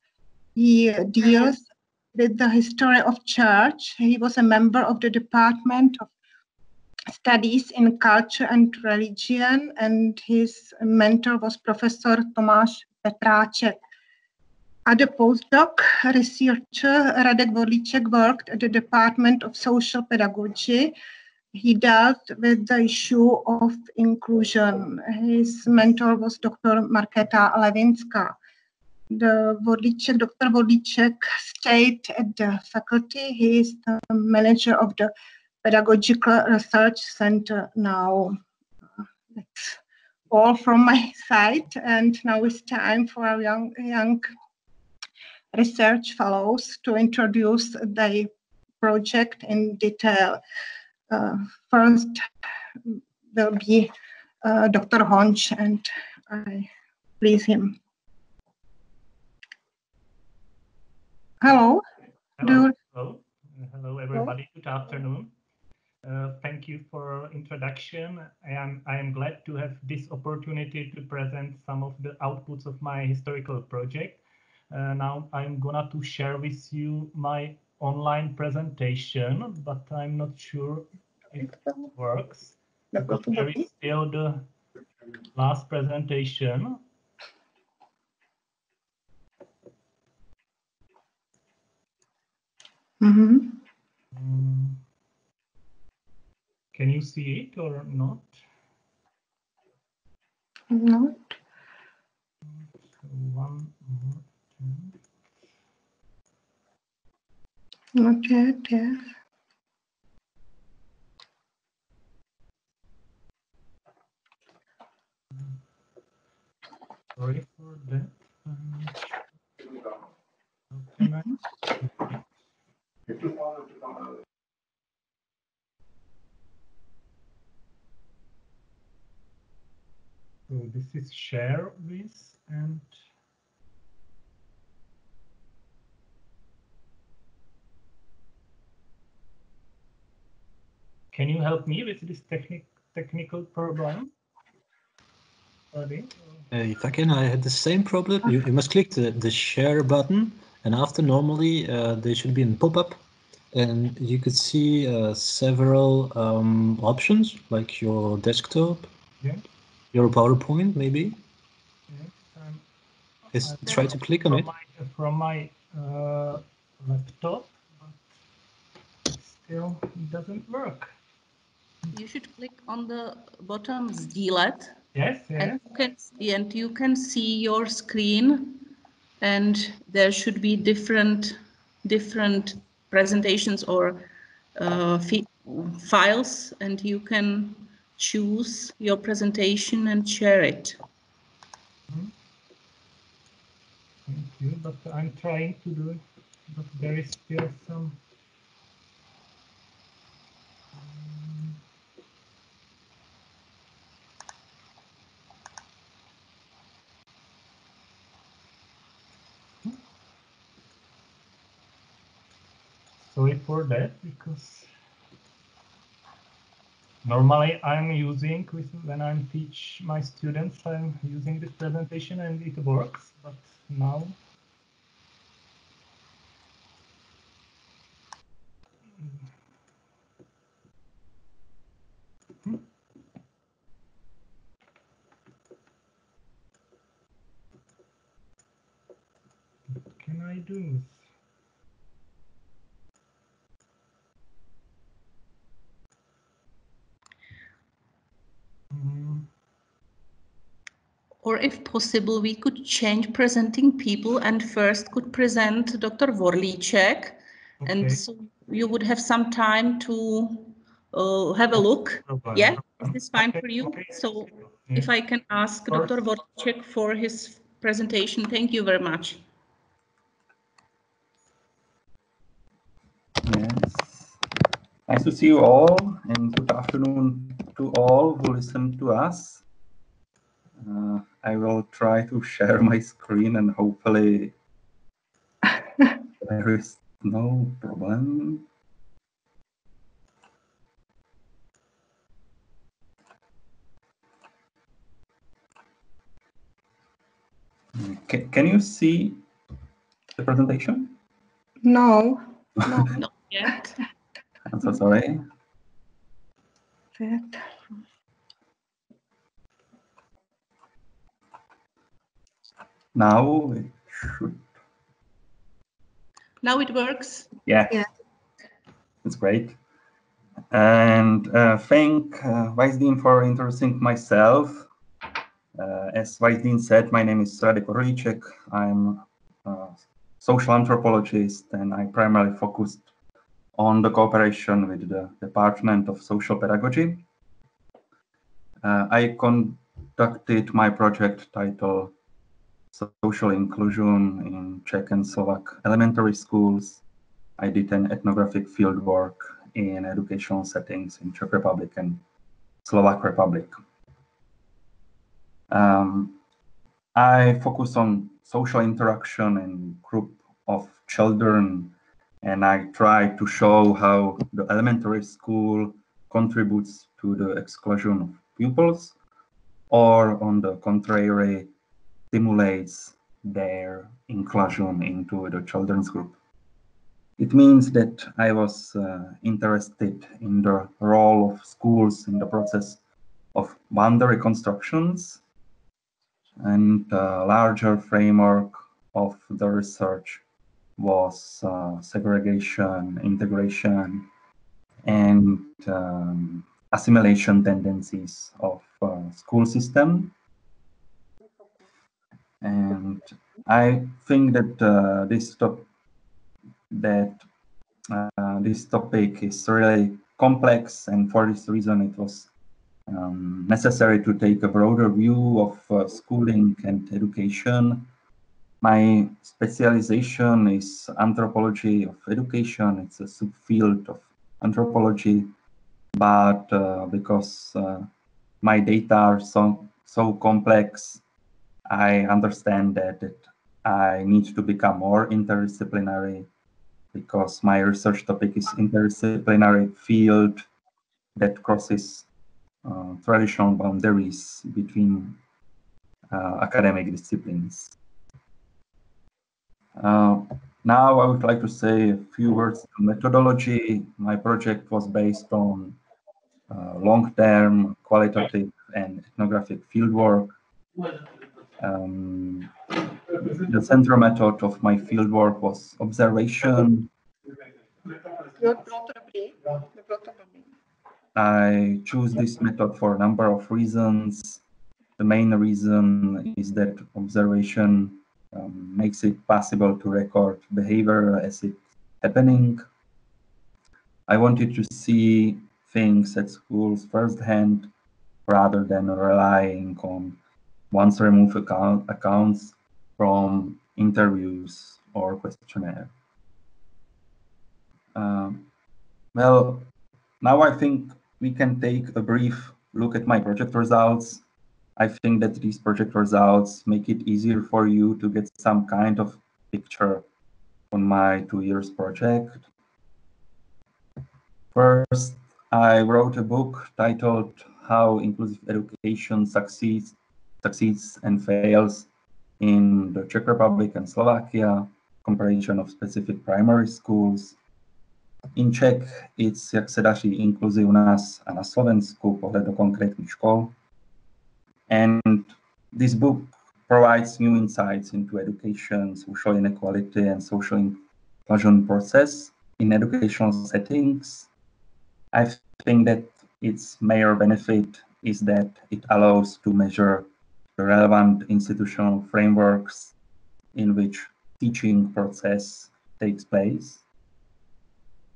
He deals with the history of church. He was a member of the Department of Studies in Culture and Religion, and his mentor was Professor Tomáš Petráček. Other postdoc researcher Radek Vodlíček worked at the Department of Social Pedagogy. He dealt with the issue of inclusion. His mentor was Dr. Markéta Levinská. Dr. Vodlíček stayed at the faculty. He is the manager of the Pedagogical Research Center now. That's all from my side, and now it's time for our young research fellows to introduce the project in detail. First will be Dr. Honč, and I please him. Hello. Hello, everybody. Good afternoon. Thank you for introduction. I am glad to have this opportunity to present some of the outputs of my historical project. Now I'm gonna to share with you my online presentation, but I'm not sure if it works because there is still the last presentation. Can you see it or not? Not. One more. Not yet, yes. Sorry for that. How can I? So this is share with, and can you help me with this technical problem? If I can, I had the same problem. You must click the share button, and after normally there should be a pop-up, and you could see several options like your desktop, your PowerPoint maybe. Yes, try to click on it. From my laptop, but still it doesn't work. You should click on the bottom sdílet. Yes, and you can see your screen, and there should be different presentations or files, and you can choose your presentation and share it. Thank you, but I'm trying to do it, but there is still some. Sorry for that, because normally I'm using when I teach my students, I'm using this presentation and it works, but now what can I do? Or if possible, we could change presenting people and first could present Dr. Wilczek, and so you would have some time to have a look. Yeah, is this fine for you? So if I can ask Dr. Wilczek for his presentation, thank you very much. Yes, nice to see you all, and good afternoon to all who listen to us. I will try to share my screen, and hopefully there is no problem. Can you see the presentation? No. Not yet. I'm so sorry. Now it should. Now it works. Yeah. It's great. And thank Vice Dean for introducing myself. As Vice Dean said, my name is Rudolf Andrýs. I'm a social anthropologist, and I primarily focused on the cooperation with the Department of Social Pedagogy. I conducted my project titled Social Inclusion in Czech and Slovak elementary schools. I did an ethnographic fieldwork in educational settings in Czech Republic and Slovak Republic. I focus on social interaction and group of children, and I try to show how the elementary school contributes to the exclusion of pupils, or on the contrary, stimulates their inclusion into the children's group. It means that I was interested in the role of schools in the process of boundary constructions, and the larger framework of the research was segregation, integration, and assimilation tendencies of school system. And I think that this topic is really complex, and for this reason it was necessary to take a broader view of schooling and education. My specialization is anthropology of education. It's a subfield of anthropology, but because my data are so complex, I understand that I need to become more interdisciplinary, because my research topic is interdisciplinary field that crosses traditional boundaries between academic disciplines. Now I would like to say a few words on methodology. My project was based on long-term qualitative and ethnographic fieldwork. The central method of my fieldwork was observation. I choose this method for a number of reasons. The main reason is that observation makes it possible to record behavior as it's happening. I wanted to see things at schools firsthand, rather than relying on once removed accounts from interviews or questionnaire. Well, now I think we can take a brief look at my project results. I think that these project results make it easier for you to get some kind of picture on my 2 years project. First, I wrote a book titled How Inclusive Education Succeeds and Fails in the Czech Republic and Slovakia, comparison of specific primary schools. In Czech, it's Jak se daří inkluzi u nás a na Slovensku, pohled do konkrétních škol. And this book provides new insights into education, social inequality, and social inclusion process in educational settings. I think that its major benefit is that it allows to measure the relevant institutional frameworks in which teaching process takes place.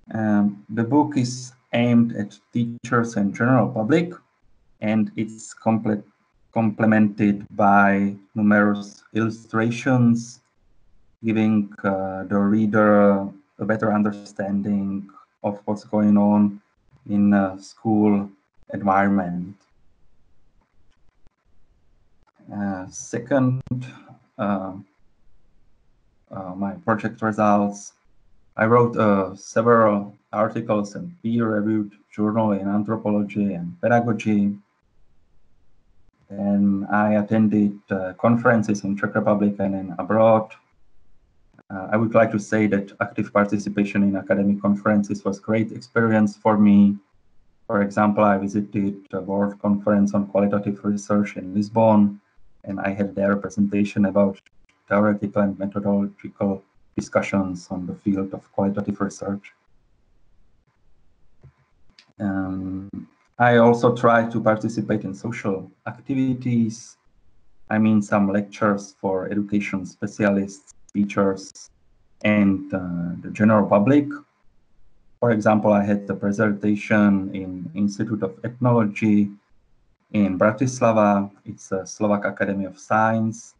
The book is aimed at teachers and general public, and it's complemented by numerous illustrations, giving the reader a better understanding of what's going on in a school environment. Second, my project results. I wrote several articles in peer-reviewed journal in anthropology and pedagogy. And I attended conferences in Czech Republic and in abroad. I would like to say that active participation in academic conferences was a great experience for me. For example, I visited the World Conference on Qualitative Research in Lisbon, and I had there a presentation about theoretical and methodological discussions on the field of qualitative research. I also try to participate in social activities. I mean, some lectures for education specialists, teachers, and the general public. For example, I had a presentation in Institute of Ethnology in Bratislava. It's a Slovak Academy of Science.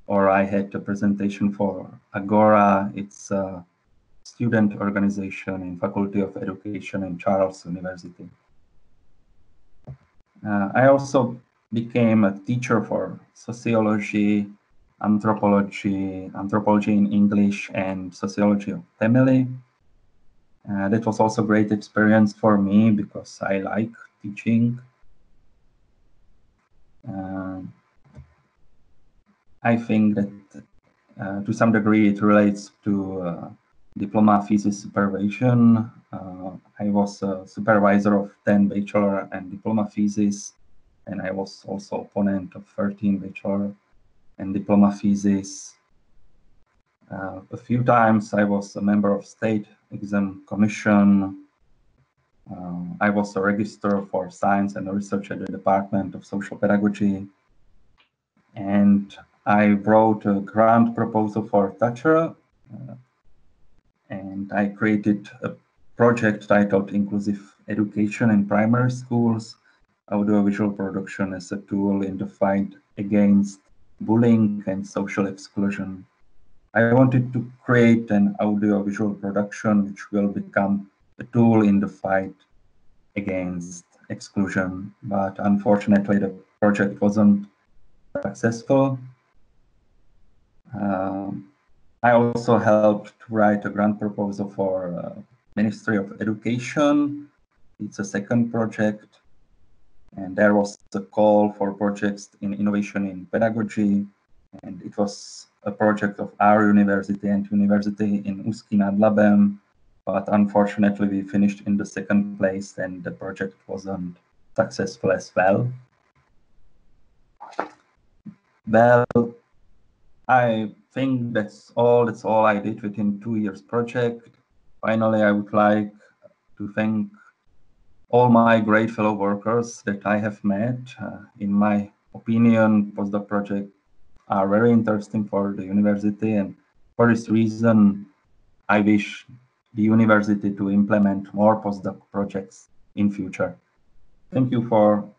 Or I had a presentation for Agora. It's a student organization in Faculty of Education in Charles University. I also became a teacher for sociology anthropology in English, and sociology of family. That was also a great experience for me because I like teaching. I think that to some degree it relates to diploma thesis supervision. I was a supervisor of 10 bachelor and diploma theses, and I was also opponent of 13 bachelor and diploma theses. A few times I was a member of State Exam Commission. I was a register for science and research at the Department of Social Pedagogy. And I wrote a grant proposal for Thatcher. And I created a project titled Inclusive Education in Primary Schools, Audiovisual Production as a Tool in the Fight Against Bullying and Social Exclusion. I wanted to create an audiovisual production which will become a tool in the fight against exclusion, but unfortunately the project wasn't successful. I also helped to write a grant proposal for Ministry of Education. It's a second project, and there was a call for projects in innovation in pedagogy, and it was a project of our university and university in Ústí nad Labem, but unfortunately we finished in the second place and the project wasn't successful as well. Well, I think that's all I did within 2 years project. Finally, I would like to thank all my great fellow workers that I have met. In my opinion, postdoc projects are very interesting for the university, and for this reason, I wish the university to implement more postdoc projects in future. Thank you for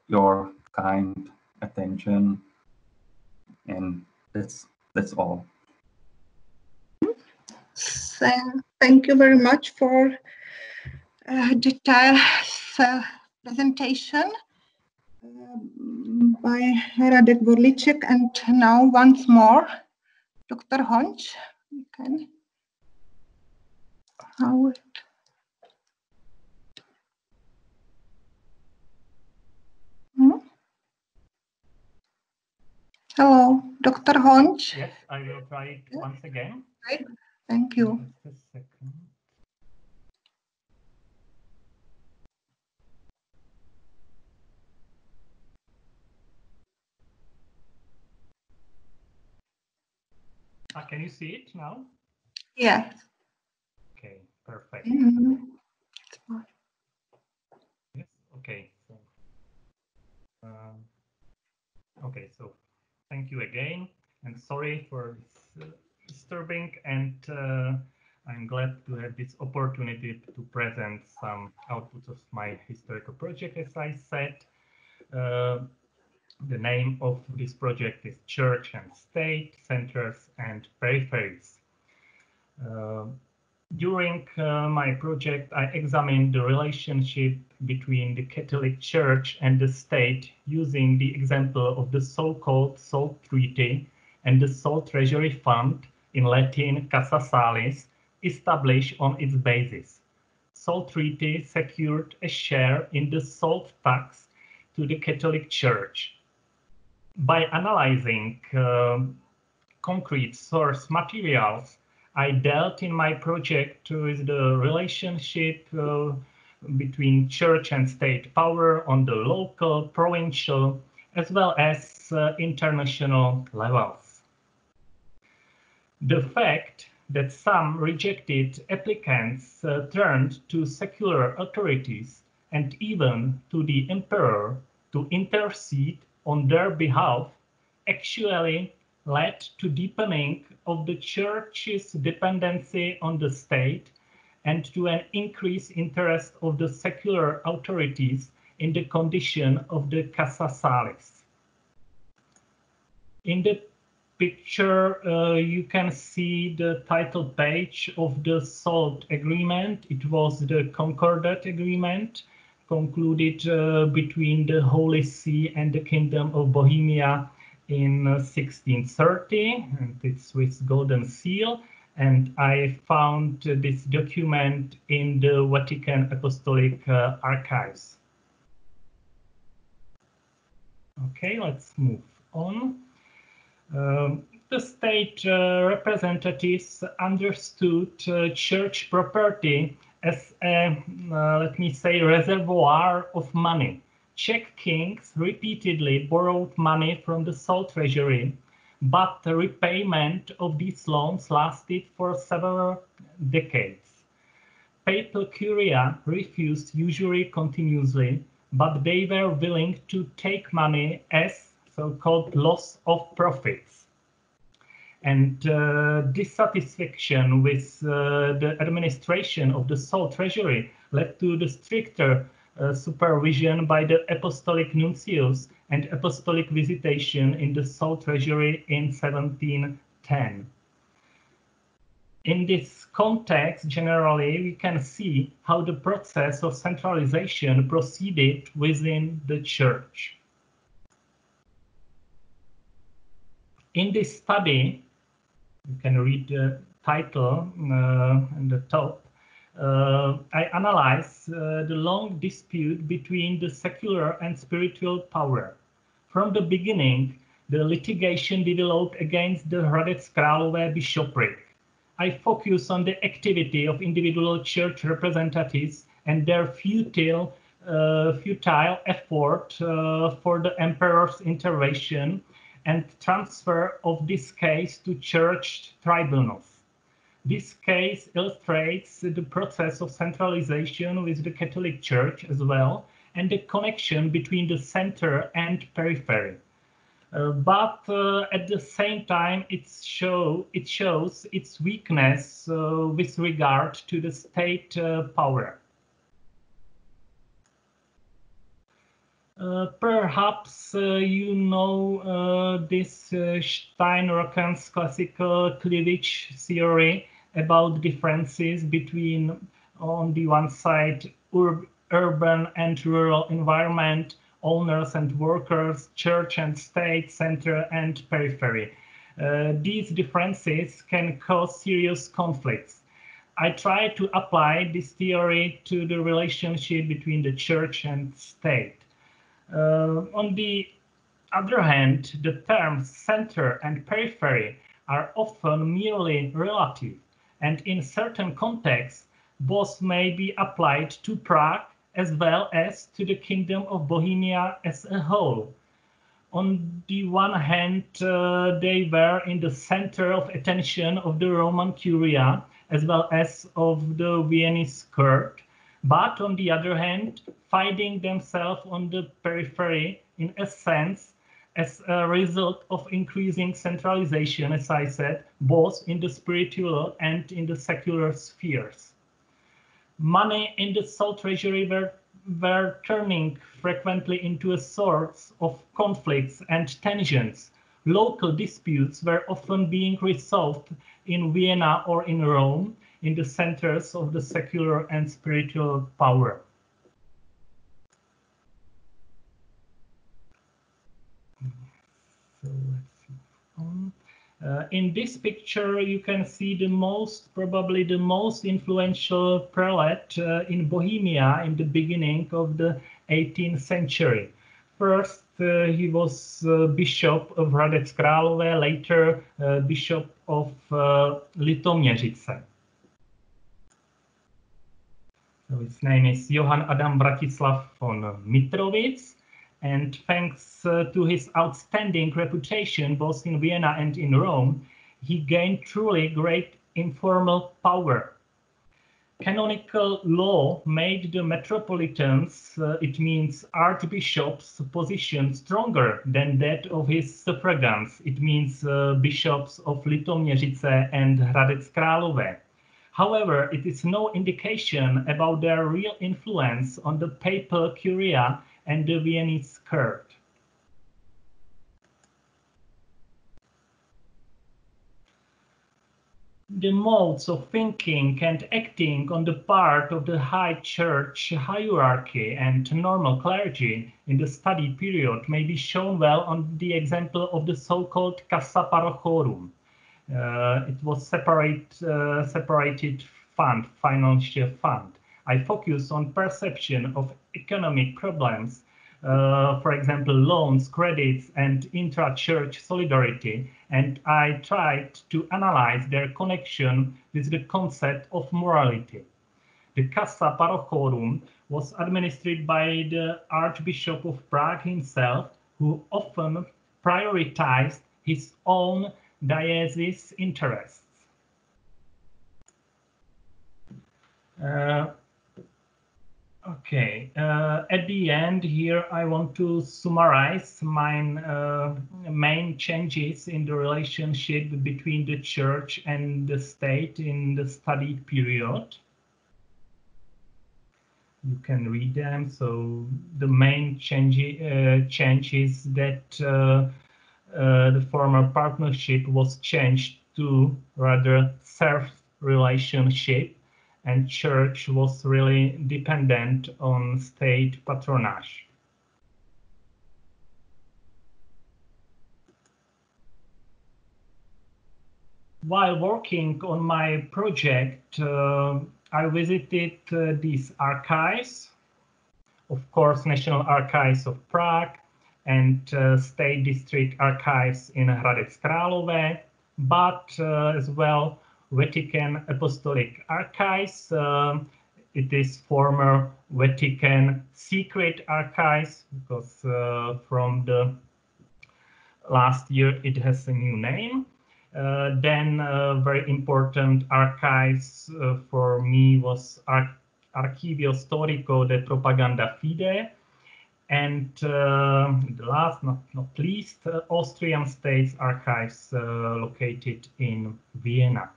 your kind attention, and that's all. So, thank you very much for detailed presentation by Radek Vodliček, and now once more, Dr. Honč. You can. Hello, Dr. Honč. Yes, I will try it once again. Right. Thank you. Just a second. Can you see it now? Yes. Okay, perfect. Yes, okay. Okay, so thank you again, and sorry for this disturbing, and I'm glad to have this opportunity to present some outputs of my historical project. As I said, the name of this project is Church and State, Centers and Peripheries. During my project, I examined the relationship between the Catholic Church and the state using the example of the so-called Salt Treaty and the Salt Treasury Fund, in Latin Cassa Salis, established on its basis. Salt Treaty secured a share in the salt tax to the Catholic Church. By analyzing concrete source materials, I dealt in my project with the relationship between church and state power on the local, provincial, as well as international levels. The fact that some rejected applicants turned to secular authorities and even to the emperor to intercede on their behalf actually led to deepening of the church's dependency on the state and to an increased interest of the secular authorities in the condition of the Cassa Salis. In the picture, you can see the title page of the SALT agreement. It was the Concordat agreement concluded between the Holy See and the Kingdom of Bohemia in 1630, and it's with golden seal. And I found this document in the Vatican Apostolic Archives. Okay, let's move on. The state representatives understood church property as a, let me say, reservoir of money. Czech kings repeatedly borrowed money from the sole treasury, but the repayment of these loans lasted for several decades. Papal curia refused usury continuously, but they were willing to take money as so-called loss of profits. And dissatisfaction with the administration of the sole treasury led to the stricter supervision by the apostolic nuncios and apostolic visitation in the sole treasury in 1710. In this context, generally, we can see how the process of centralization proceeded within the church. In this study, you can read the title on the top. I analyze the long dispute between the secular and spiritual power. From the beginning, the litigation developed against the Hradec Králové bishopric. I focus on the activity of individual church representatives and their futile effort for the emperor's intervention and transfer of this case to church tribunals. This case illustrates the process of centralization with the Catholic Church as well, and the connection between the center and periphery. But at the same time, it shows its weakness with regard to the state power. Perhaps you know this Steinrocken's classical cleavage theory about differences between, on the one side, urban and rural environment, owners and workers, church and state, center and periphery. These differences can cause serious conflicts. I try to apply this theory to the relationship between the church and state. On the other hand, the terms center and periphery are often merely relative, and in certain contexts, both may be applied to Prague as well as to the Kingdom of Bohemia as a whole. On the one hand, they were in the center of attention of the Roman Curia as well as of the Viennese court, but on the other hand, finding themselves on the periphery in a sense as a result of increasing centralization, as I said, both in the spiritual and in the secular spheres. Money in the sole treasury were turning frequently into a source of conflicts and tensions. Local disputes were often being resolved in Vienna or in Rome, in the centers of the secular and spiritual power. So let's move on. In this picture, you can see probably the most influential prelate in Bohemia in the beginning of the 18th century. First, he was bishop of Hradec Králové, later bishop of Litoměřice. So his name is Johann Adam Bratislav von Mitrovic, and thanks to his outstanding reputation both in Vienna and in Rome, he gained truly great informal power. Canonical law made the metropolitans, it means archbishops' position stronger than that of his suffragans, it means bishops of Litoměřice and Hradec Králové. However, it is no indication about their real influence on the papal curia and the Viennese court. the modes of thinking and acting on the part of the high church hierarchy and normal clergy in the study period may be shown well on the example of the so-called Cassa Parochorum. It was separated fund, financial fund. I focus on perception of economic problems, for example, loans, credits, and intra-church solidarity, and I tried to analyze their connection with the concept of morality. The Cassa Parochorum was administered by the Archbishop of Prague himself, who often prioritized his own diocese interests. At the end here, I want to summarize my main changes in the relationship between the church and the state in the study period. You can read them. So the main change is that the former partnership was changed to rather serf relationship, and church was really dependent on state patronage. While working on my project, I visited these archives, of course, National Archives of Prague and State District Archives in Hradec Králové, but as well Vatican Apostolic Archives. It is former Vatican Secret Archives, because from the last year it has a new name. Then very important archives for me was Archivio Storico de Propaganda Fide, and the last, not least, Austrian States Archives located in Vienna.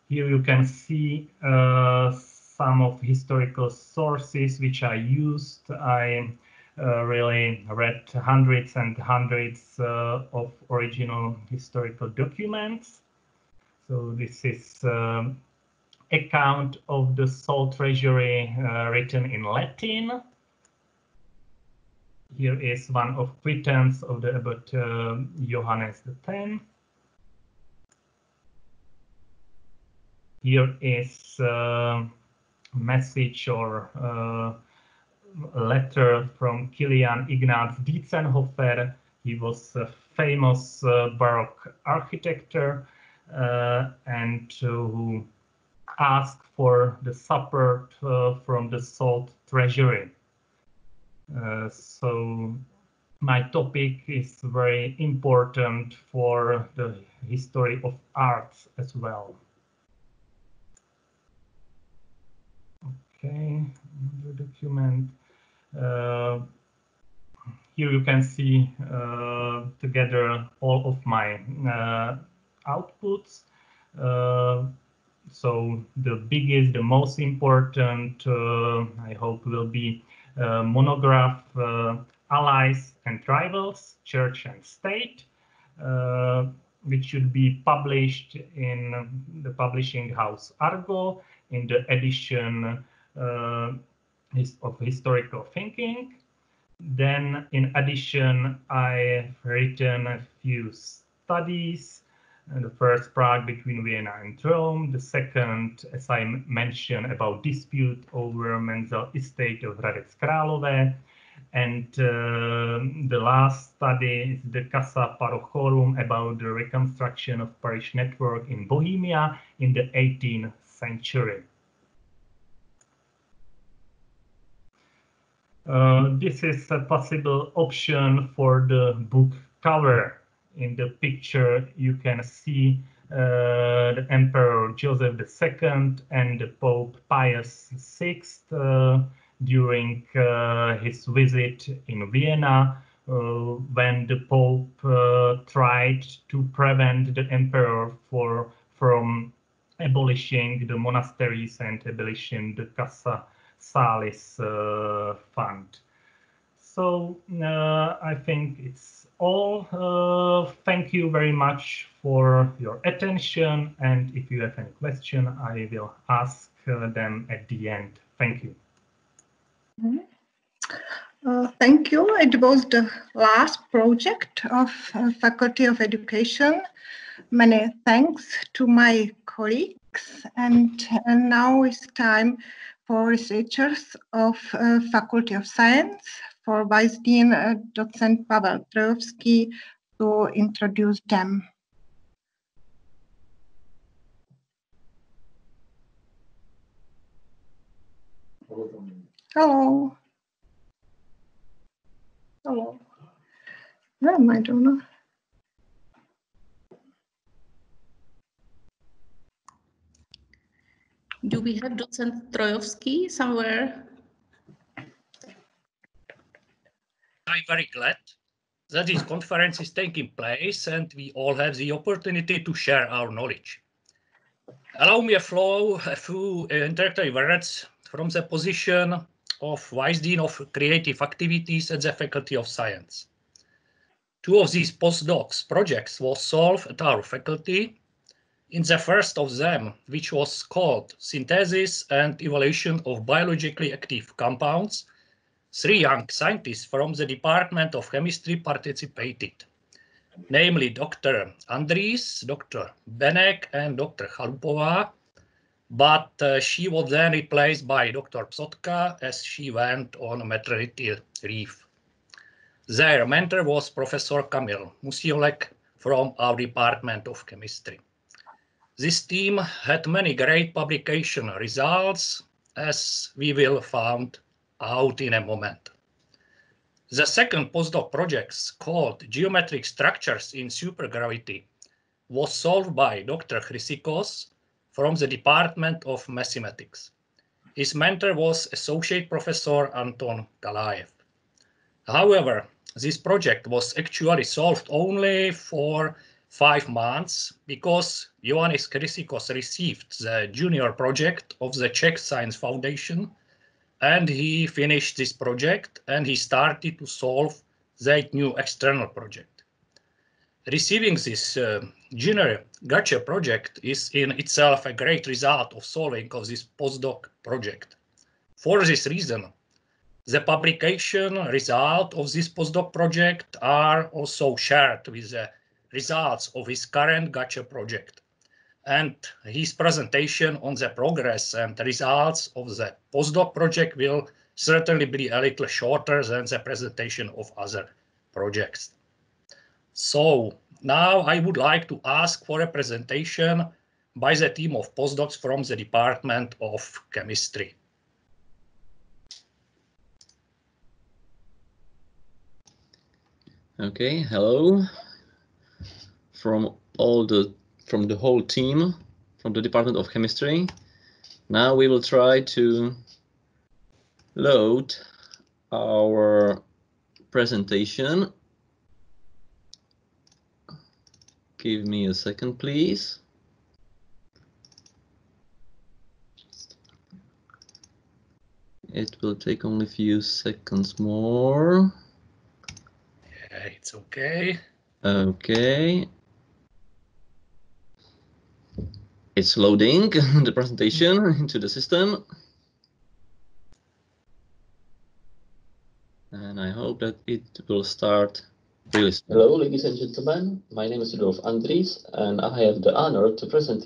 Here you can see some of historical sources which I used. I really read hundreds and hundreds of original historical documents. So this is account of the sole treasury written in Latin. Here is one of quittance of the abbot Ioannis X. Here is a message or letter from Kilian Ignaz Dietzenhofer. He was a famous Baroque architect and who asked for the support from the salt treasury. So my topic is very important for the history of arts as well. Okay, another document. Here you can see together all of my outputs. So the biggest, the most important, I hope, will be monograph Allies and Rivals, Church and State, which should be published in the publishing house Argo in the edition of Historical Thinking. Then, in addition, I've written a few studies. The first, Prague between Vienna and Rome. The second, as I mentioned, about dispute over Menzel estate of Hradec Králové. And the last study is the Cassa Parochorum, about the reconstruction of parish network in Bohemia in the 18th century. This is a possible option for the book cover. In the picture, you can see the Emperor Joseph II and the Pope Pius VI during his visit in Vienna, when the Pope tried to prevent the Emperor from abolishing the monasteries and abolishing the Cassa Salis fund. So I think it's all. Thank you very much for your attention. And if you have any question, I will ask them at the end. Thank you. Thank you. It was the last project of Faculty of Education. Many thanks to my colleagues. And now it's time for researchers of Faculty of Science, for Vice Dean Docent Pavel Trojovský to introduce them. Hello. Hello. I don't know. Do we have Docent Trojovský somewhere? I'm very glad that this conference is taking place and we all have the opportunity to share our knowledge. Allow me a few introductory words from the position of Vice Dean of Creative Activities at the Faculty of Science. Two of these postdocs projects was solved at our faculty. In the first of them, which was called Synthesis and Evaluation of Biologically Active Compounds, 3 young scientists from the Department of Chemistry participated, namely Dr. Andrýs, Dr. Benek, and Dr. Chalupová, but she was then replaced by Dr. Psotka as she went on maternity leave. Their mentor was Professor Kamil Musiolek from our Department of Chemistry. This team had many great publication results, as we will find out in a moment. The second postdoc project, called Geometric Structures in Supergravity, was solved by Dr. Chrysikos from the Department of Mathematics. His mentor was Associate Professor Anton Galayev. However, this project was actually solved only for 5 months because Ioannis Chrysikos received the junior project of the Czech Science Foundation, and he finished this project and he started to solve that new external project. Receiving this junior gotcha project is in itself a great result of solving of this postdoc project. For this reason, the publication result of this postdoc project are also shared with the results of his current gotcha project, and his presentation on the progress and results of the postdoc project will certainly be a little shorter than the presentation of other projects. So now I would like to ask for a presentation by the team of postdocs from the Department of Chemistry. Okay, hello. From the whole team from the Department of Chemistry. Now we will try to load our presentation. Give me a second, please. It will take only a few seconds more. Yeah, it's okay. Okay. It's loading the presentation into the system. And I hope that it will start really soon. Hello, ladies and gentlemen. My name is Rudolf Andrýs, and I have the honor to present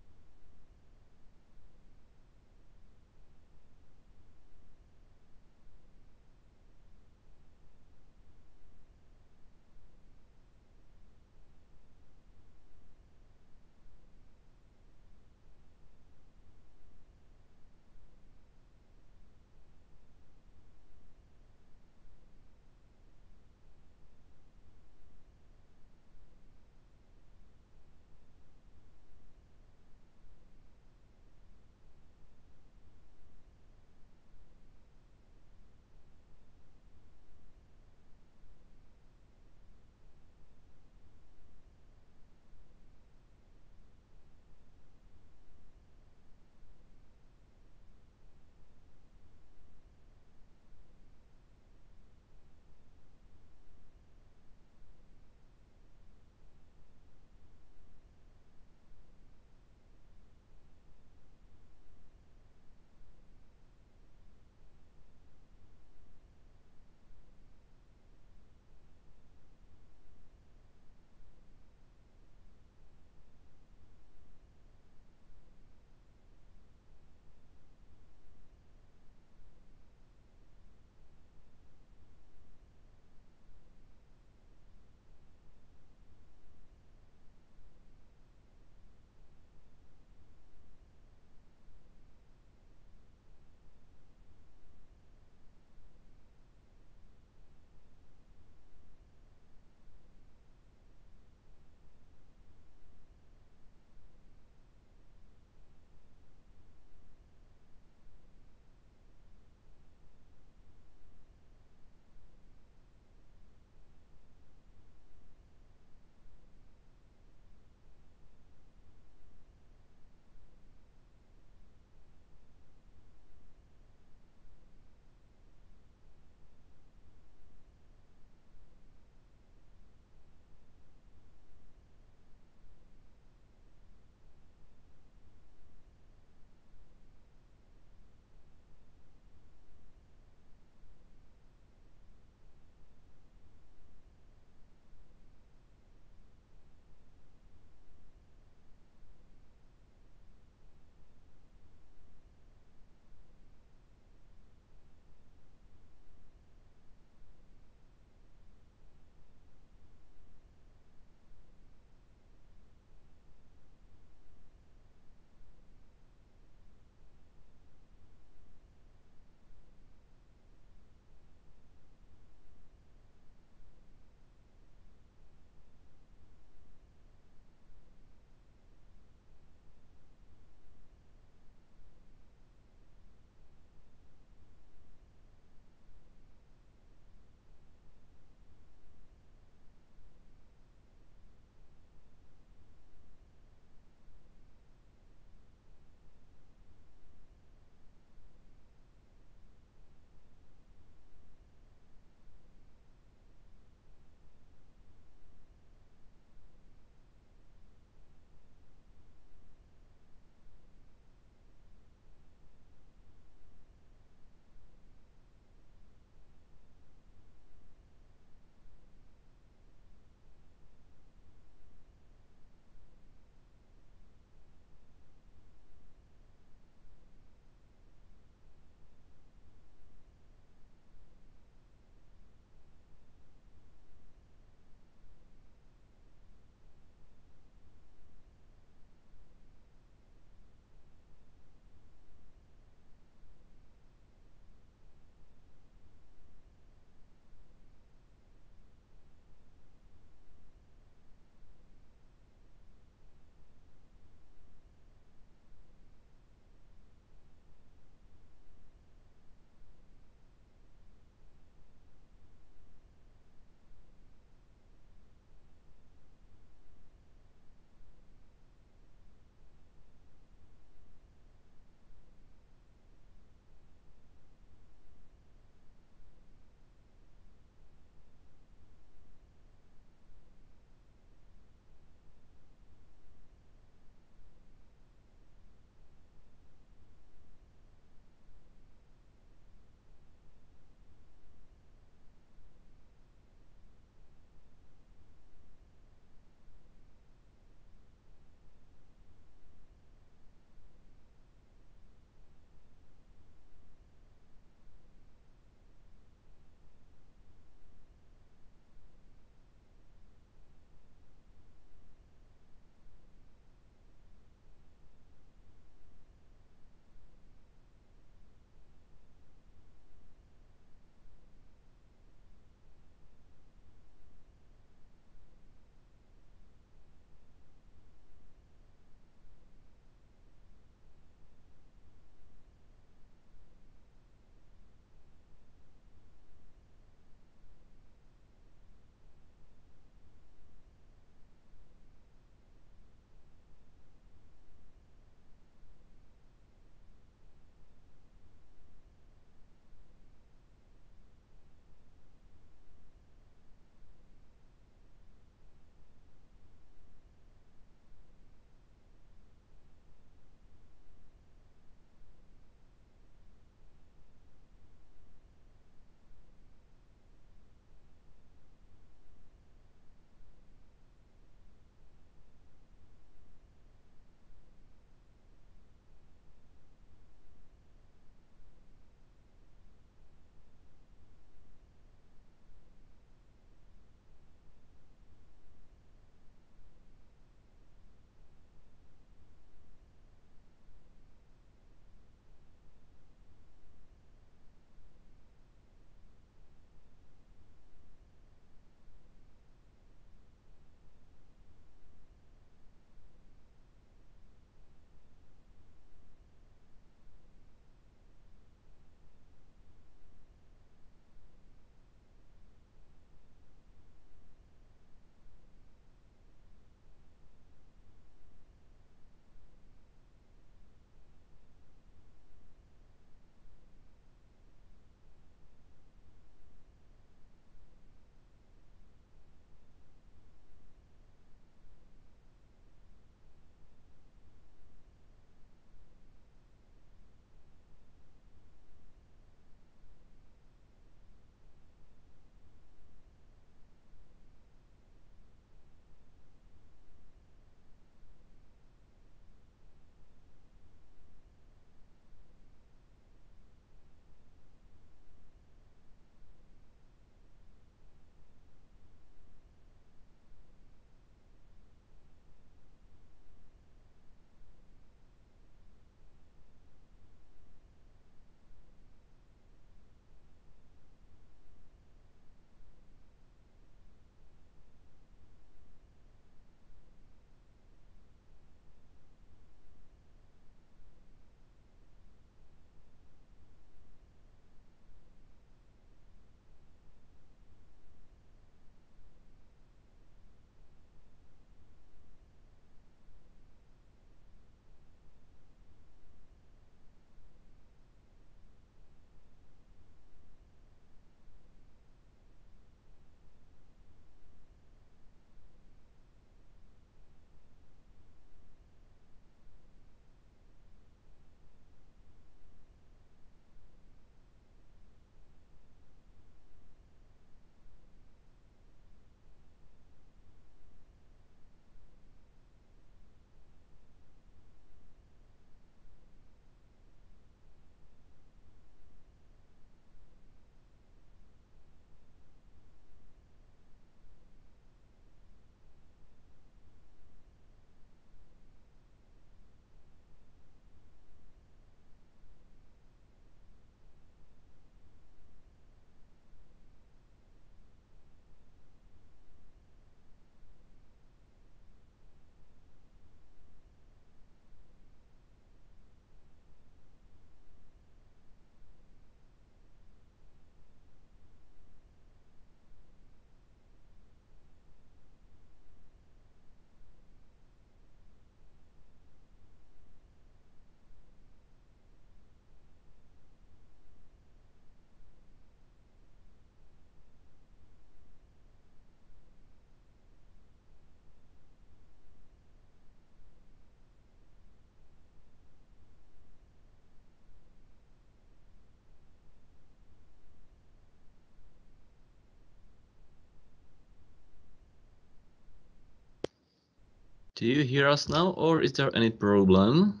Do you hear us now, or is there any problem?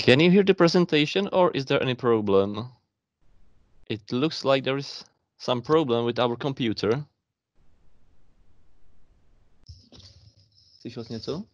Can you hear the presentation, or is there any problem? It looks like there is some problem with our computer. Slyšel jsi něco?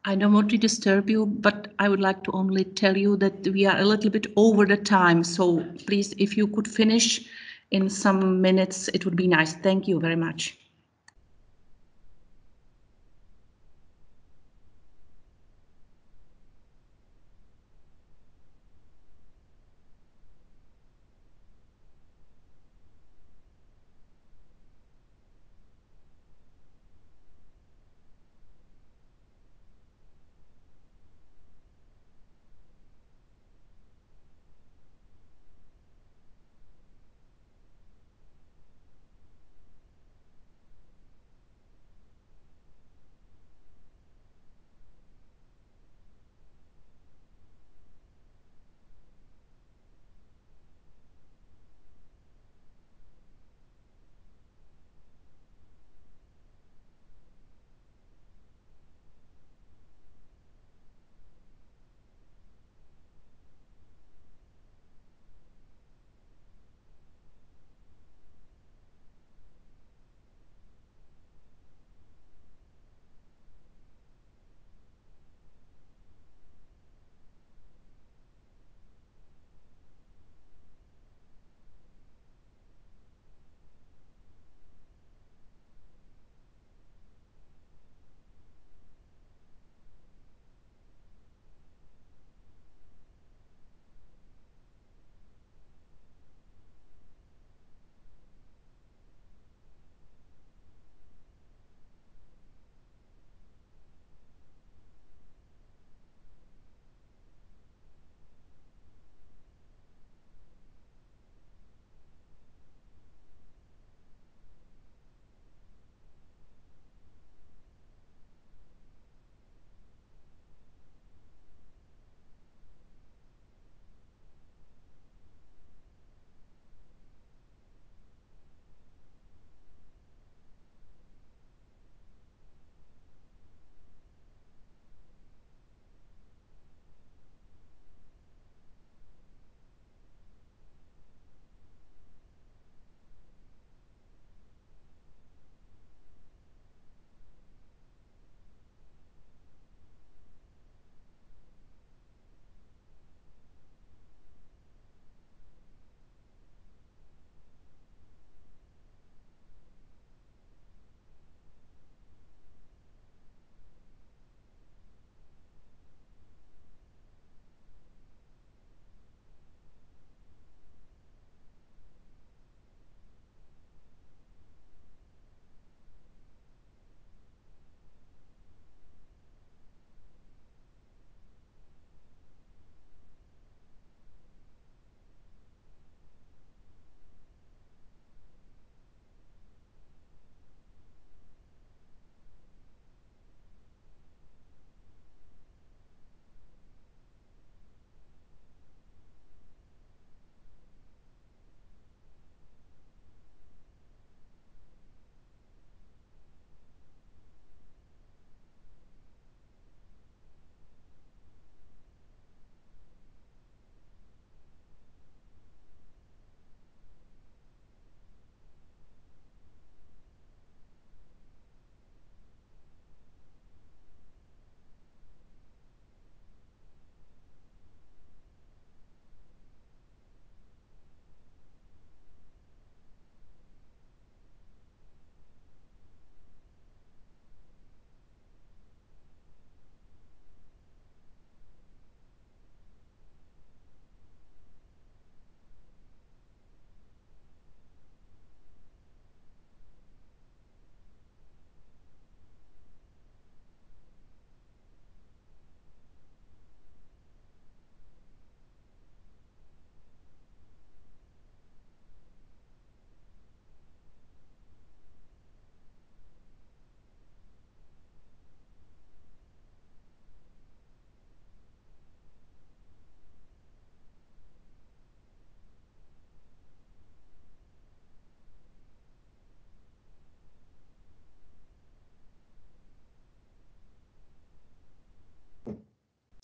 I don't want to disturb you, but I would like to only tell you that we are a little bit over the time. So please, if you could finish in some minutes, it would be nice. Thank you very much.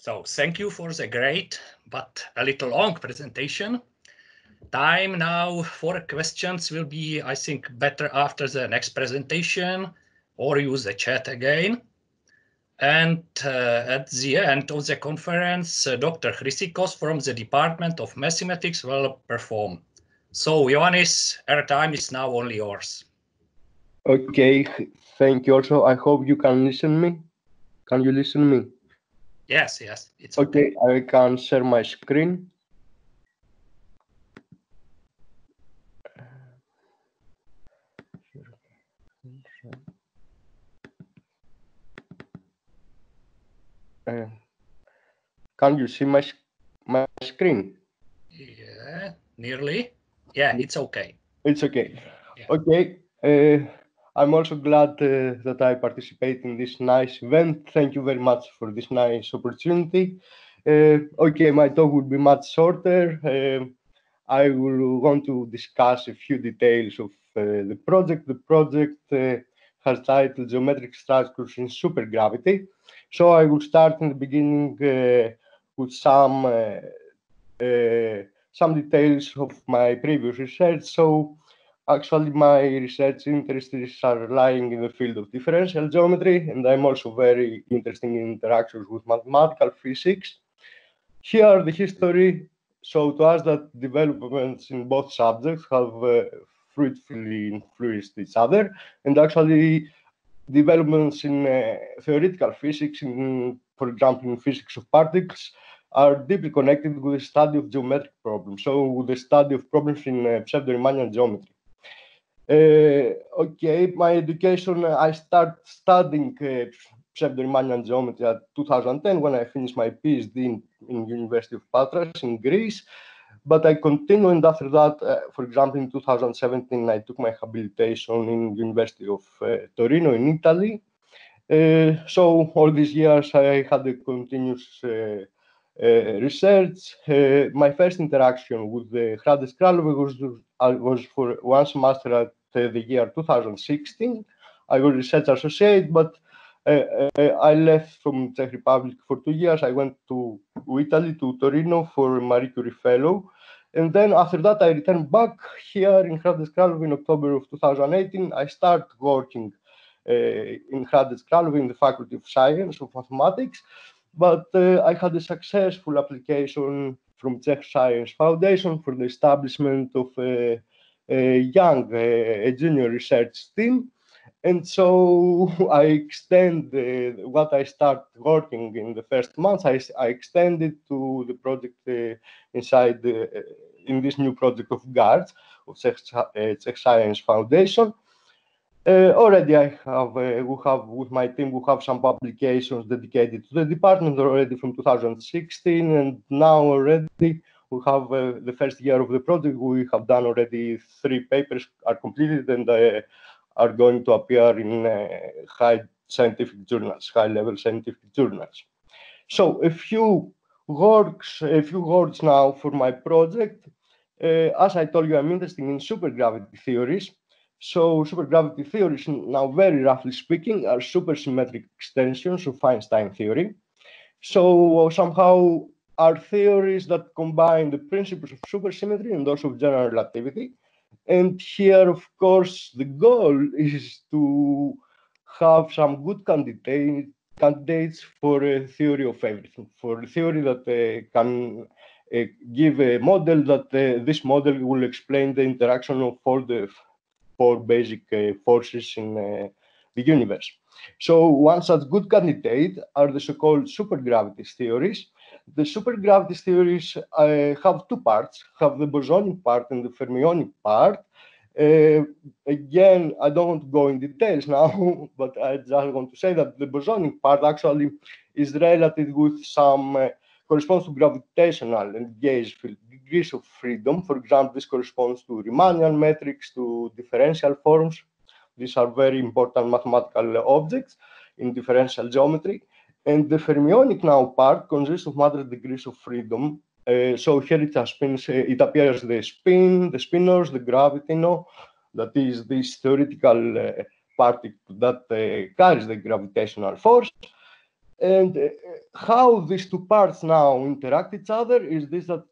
So thank you for the great but a little long presentation. Time now for questions will be, I think, better after the next presentation, or use the chat again. And at the end of the conference, Dr. Chrysikos from the Department of Mathematics will perform. So, Ioannis, our time is now only yours. Okay, thank you. Also, I hope you can listen me. Can you listen me? Yes, yes, it's okay. I can share my screen. Can you see my screen? Yeah, nearly. Yeah, it's okay. It's okay. Yeah. Okay. I'm also glad that I participate in this nice event. Thank you very much for this nice opportunity. Okay, my talk will be much shorter. I will want to discuss a few details of the project. The project has titled Geometric Structures in Supergravity. So I will start in the beginning with some details of my previous research. So actually my research interests are lying in the field of differential geometry, and I'm also very interested in interactions with mathematical physics. Here the history showed to us that developments in both subjects have fruitfully influenced each other, and actually developments in theoretical physics, for example, in physics of particles, are deeply connected with the study of geometric problems, so with the study of problems in pseudo-Riemannian geometry. Okay, my education, I started studying pseudo-Riemannian geometry at 2010 when I finished my PhD in University of Patras in Greece. But I continued after that, for example, in 2017, I took my habilitation in University of Torino in Italy. So all these years I had a continuous research. My first interaction with the Hrades Kralove was for one semester at the year 2016. I was research associate, but I left from Czech Republic for 2 years. I went to Italy, to Torino for a Marie Curie Fellow. And then after that, I returned back here in Hrades Kralove in October of 2018. I started working in Hrades Kralove in the Faculty of Science of Mathematics. But I had a successful application from Czech Science Foundation for the establishment of a junior research team. And so I extend what I started working in the first months. I extended to the project inside in this new project of GARDS of Czech Science Foundation. Already I have with my team we have some publications dedicated to the department already from 2016, and now already we have the first year of the project. We have done already 3 papers are completed and are going to appear in high scientific journals, high-level scientific journals. So a few words now for my project. As I told you, I'm interested in supergravity theories. So supergravity theories, now very roughly speaking, are supersymmetric extensions of Einstein theory. So somehow are theories that combine the principles of supersymmetry and also of general relativity. And here, of course, the goal is to have some good candidates for a theory of everything, for a theory that can give a model that this model will explain the interaction of all the 4 basic forces in the universe. So one such good candidate are the so-called supergravity theories. The supergravity theories have 2 parts, have the bosonic part and the fermionic part. Again, I don't want to go in details now, but I just want to say that the bosonic part actually is related with some corresponds to gravitational and gauge field degrees of freedom. For example, this corresponds to Riemannian metrics, to differential forms. These are very important mathematical objects in differential geometry. And the fermionic now part consists of matter degrees of freedom. So here it appears the spin, the spinors, the gravity, that is this theoretical particle that carries the gravitational force. And how these 2 parts now interact each other is this, that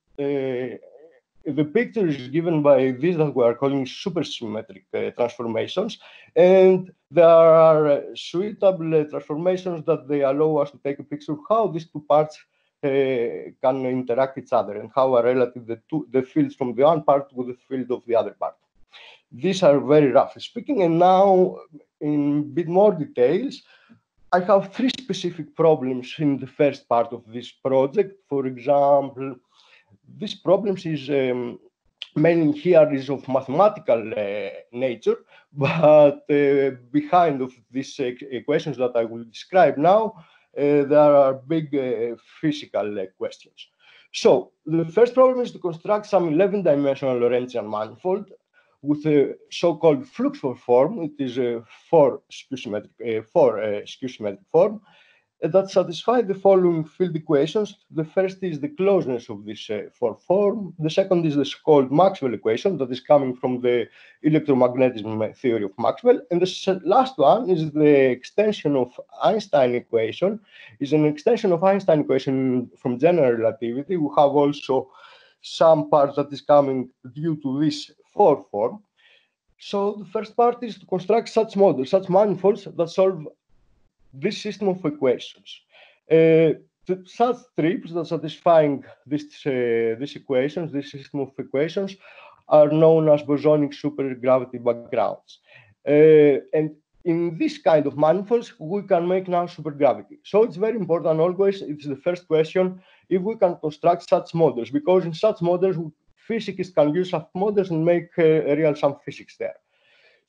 the picture is given by this that we are calling supersymmetric transformations, and there are suitable transformations that they allow us to take a picture of how these two parts can interact each other and how are relative the fields from the one part with the field of the other part. These are very roughly speaking, and now in a bit more details, I have three specific problems in the first part of this project. For example, these problems is mainly here is of mathematical nature, but behind of these equations that I will describe now, there are big physical questions. So the first problem is to construct some 11-dimensional Lorentzian manifold with a so-called Fluxford form. It is a four skew-symmetric form that satisfies the following field equations. The first is the closeness of this form. The second is the so-called Maxwell equation that is coming from the electromagnetism theory of Maxwell. And the last one is the extension of Einstein equation. Is an extension of Einstein equation from general relativity. We have also some part that is coming due to this four form. So the first part is to construct such models, such manifolds that solve this system of equations. Such trips that satisfying these equations, this system of equations, are known as bosonic supergravity backgrounds. And in this kind of manifolds, we can make now supergravity. So it's very important always, it's the first question, if we can construct such models, because in such models, physicists can use such models and make real sum physics there.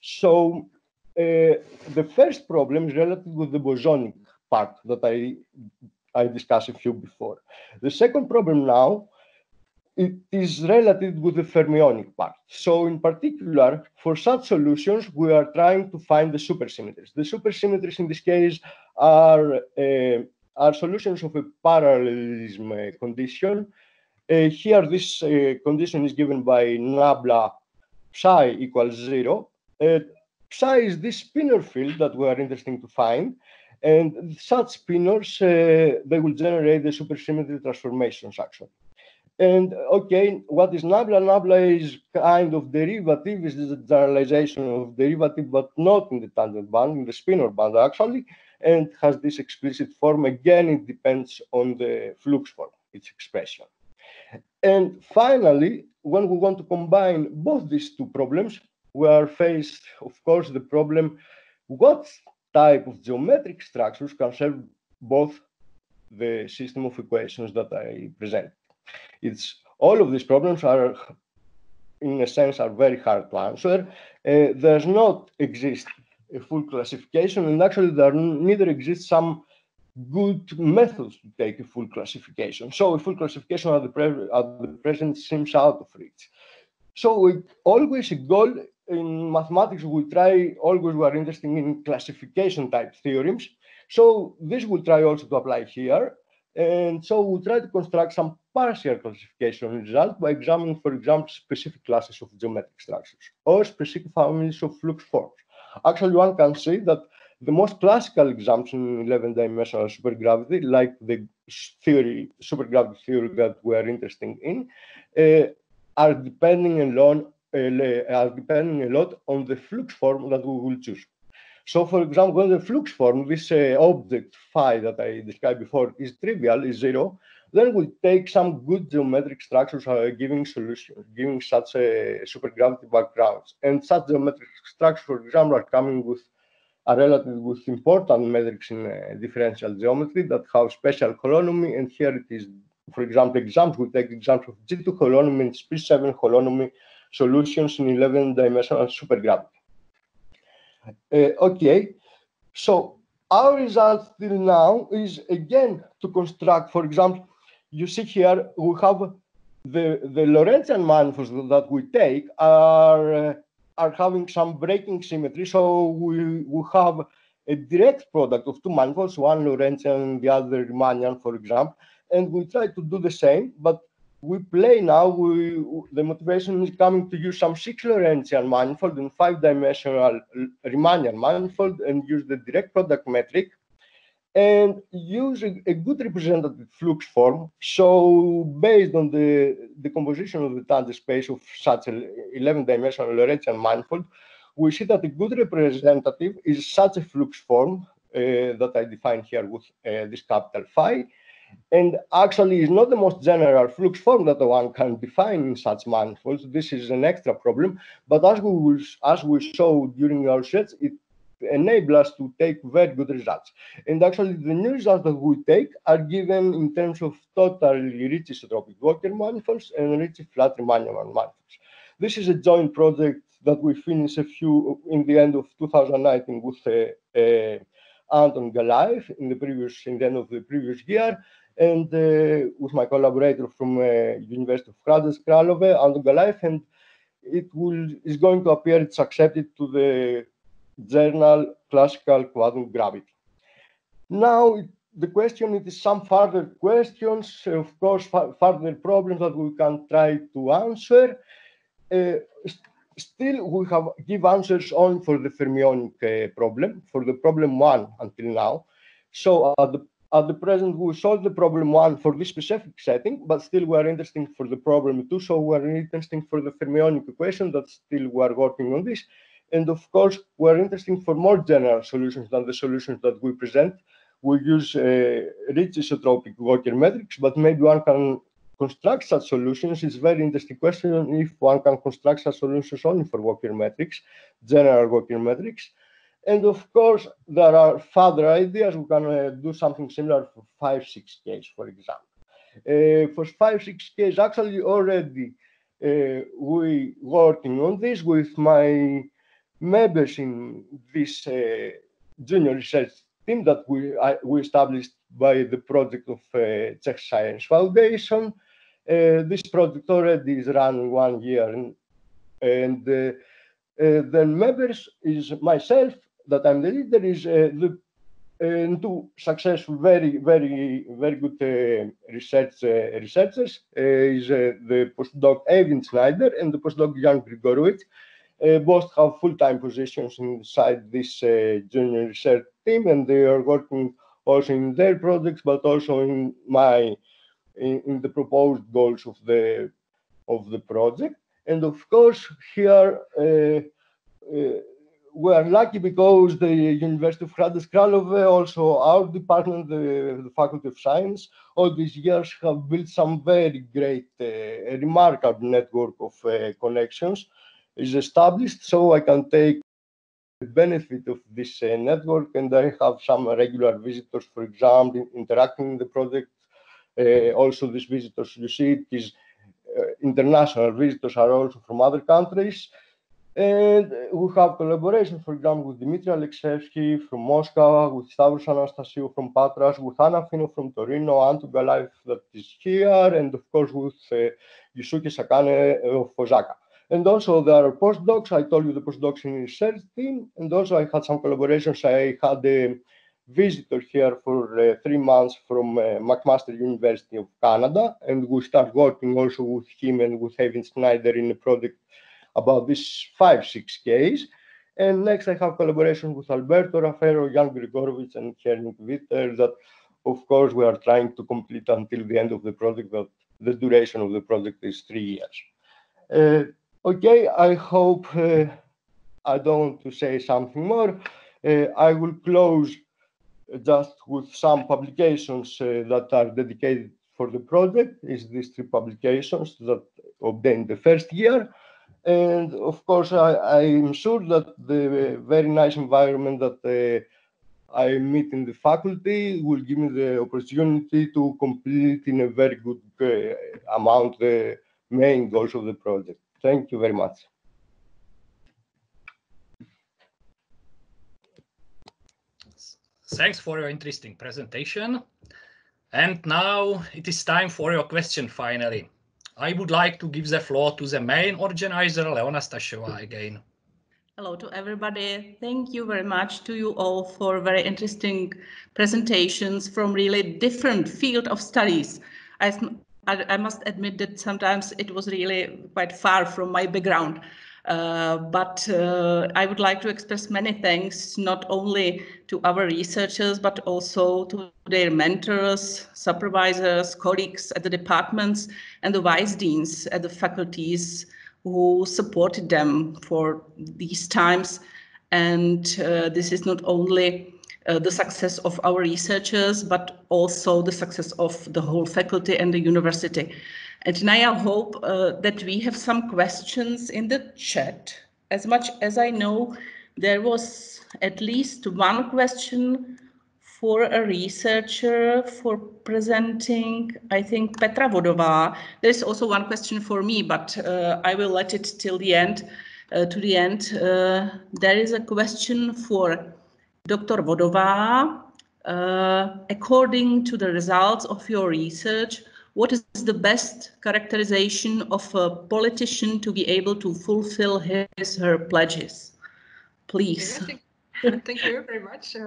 So the first problem is related with the bosonic part that I discussed a few before. The second problem now, it is related with the fermionic part. So in particular, for such solutions, we are trying to find the supersymmetries. The supersymmetries in this case are solutions of a parallelism condition. Here, this condition is given by nabla psi equals 0. Psi is this spinor field that we are interested to find, and such spinors, they will generate the supersymmetry transformations actually. And okay, what is nabla? Nabla is kind of derivative, is the generalization of derivative, but not in the tangent band, in the spinor band actually, and has this explicit form. Again, it depends on the flux form, its expression. And finally, when we want to combine both these two problems, we are faced, of course, the problem, what type of geometric structures can serve both the system of equations that I present. All of these problems are, in a sense, are very hard to answer. There's not exist a full classification, and actually there neither exists some good methods to take a full classification. So a full classification at the present seems out of reach. So always a goal in mathematics, we are interested in classification type theorems. So this we'll try also to apply here. And so we'll try to construct some partial classification result by examining, for example, specific classes of geometric structures or specific families of flux forms. Actually, one can say that the most classical examples in 11-dimensional supergravity, like the supergravity theory that we are interested in, are depending a lot on the flux form that we will choose. So, for example, when the flux form, this object phi that I described before, is trivial, is 0, then we take some good geometric structures giving solutions, giving such supergravity backgrounds. And such geometric structures, for example, are related with important metrics in differential geometry that have special holonomy. And here it is, for example, we take examples of G2 holonomy and P7 holonomy solutions in 11-dimensional supergravity. Okay, so our result till now is again to construct, for example, you see here we have the Lorentzian manifolds that we take are having some breaking symmetry. So we have a direct product of two manifolds, one Lorentzian and the other Riemannian, for example, and we try to do the same, but we play now, the motivation is coming to use some 6 Lorentzian manifold and 5-dimensional Riemannian manifold and use the direct product metric. and use a good representative flux form. So based on the composition of the tangent space of such an 11-dimensional Lorentzian manifold, we see that a good representative is such a flux form that I define here with this capital phi. And actually is not the most general flux form that one can define in such manifolds. This is an extra problem, but as we showed during our research, it enables us to take very good results. And actually the new results that we take are given in terms of totally Ricci isotropic Walker manifolds and Ricci flat Riemannian manifolds. This is a joint project that we finished in the end of 2019 with Anton Galaev in the end of the previous year, and with my collaborator from University of Kralove, Anton Galaev, and is going to appear. It's accepted to the journal Classical Quantum Gravity. Now the question is some further questions, of course, further problems that we can try to answer. Still, we have give answers only for the fermionic problem, for the problem 1 until now. So at the present, we solved the problem 1 for this specific setting, but still we are interested for the problem 2. So we are interested for the fermionic equation that still we are working on this. And of course, we are interested for more general solutions than the solutions that we present. We use Ricci isotropic Walker metrics, but maybe one can construct such solutions. It's a very interesting question if one can construct such solutions only for Walker metrics, general Walker metrics. And of course, there are further ideas. We can do something similar for 5-6Ks, for example. For 5-6Ks, actually already we working on this with my members in this junior research team that we established by the project of Czech Science Foundation. This project already is running 1 year, and the members is myself, that I'm the leader, is two successful, very good researchers, is the postdoc Eivind Schneider and the postdoc Jan Grigorowicz. Both have full-time positions inside this junior research team, and they are working also in their projects, but also in the proposed goals of the project. And of course, here we are lucky because the University of Kralove, also our department, the Faculty of Science, all these years have built some very great, remarkable network of connections is established. So I can take the benefit of this network, and I have some regular visitors, for example, interacting in the project. Also, these visitors, you see, it is international visitors are also from other countries. And we have collaboration, for example, with Dimitri Alexevsky from Moscow, with Stavros Anastasiou from Patras, with Anna Fino from Torino, Anton Galaev that is here, and of course with Yusuke Sakane of Osaka. And also there are postdocs. I told you the postdocs in the research team, and also I had some collaborations. I had a visitor here for 3 months from McMaster University of Canada, and we start working also with him and with Eivind Schneider in a project about this 5-6Ks. And next I have collaboration with Alberto Raffero, Jan Grigorowicz, and Henrik Witter that, of course, we are trying to complete until the end of the project. That the duration of the project is 3 years. Okay, I hope I don't want to say something more. I will close just with some publications that are dedicated for the project. Is these 3 publications that obtained the first year. And of course, I am sure that the very nice environment that I meet in the faculty will give me the opportunity to complete in a very good amount the main goals of the project. Thank you very much. Thanks for your interesting presentation. And now it is time for your question finally. I would like to give the floor to the main organizer, Leona Stasheva, again. Hello to everybody. Thank you very much to you all for very interesting presentations from really different field of studies. I must admit that sometimes it was really quite far from my background. But I would like to express many thanks, not only to our researchers, but also to their mentors, supervisors, colleagues at the departments, and the vice deans at the faculties who supported them for these times. And this is not only the success of our researchers, but also the success of the whole faculty and the university. And now I hope that we have some questions in the chat. As much as I know, there was at least one question for a researcher for presenting, I think, Petra Vodová. There's also one question for me, but I will let it till the end. To the end, there is a question for Dr. Vodová. According to the results of your research, what is the best characterization of a politician to be able to fulfill her pledges? Please. Okay, thank you very much.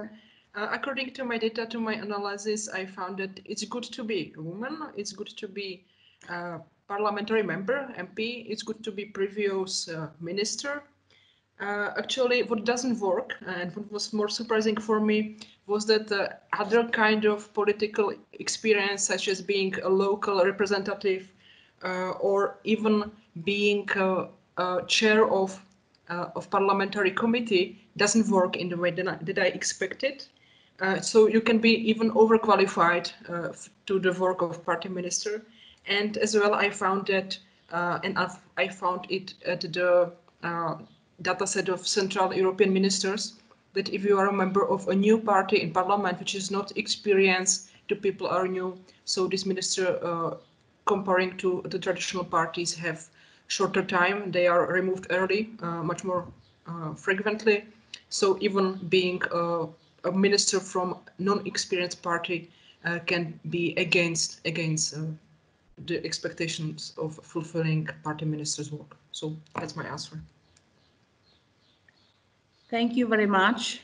According to my data, to my analysis, I found that it's good to be a woman, it's good to be a parliamentary member, MP, it's good to be previous minister. Actually, what doesn't work, and what was more surprising for me, was that other kind of political experience, such as being a local representative or even being a chair of parliamentary committee, doesn't work in the way that I expected. So you can be even overqualified to the work of party minister. And as well, I found that, and I found it at the data set of Central European ministers, that if you are a member of a new party in parliament, which is not experienced, the people are new. So this minister, comparing to the traditional parties, have shorter time. They are removed early, much more frequently. So even being a minister from non-experienced party can be against the expectations of fulfilling party minister's work. So that's my answer. Thank you very much.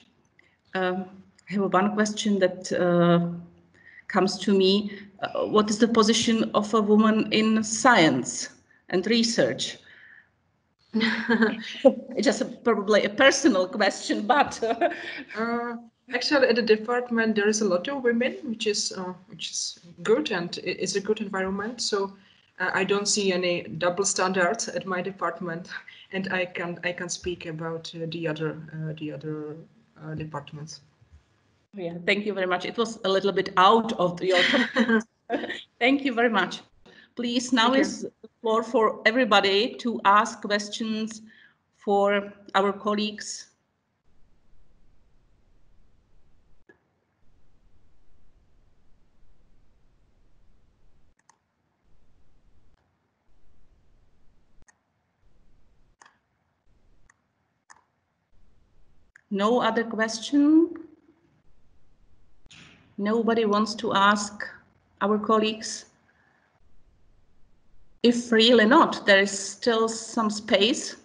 I have one question that comes to me. What is the position of a woman in science and research? It's just probably a personal question, but actually, at the department there is a lot of women, which is good, and it's a good environment. So I don't see any double standards at my department, and I can speak about the other departments. Yeah, thank you very much. It was a little bit out of your topic. Thank you very much. Please, now is the floor for everybody to ask questions for our colleagues. No other question? Nobody wants to ask our colleagues? If really not, there is still some space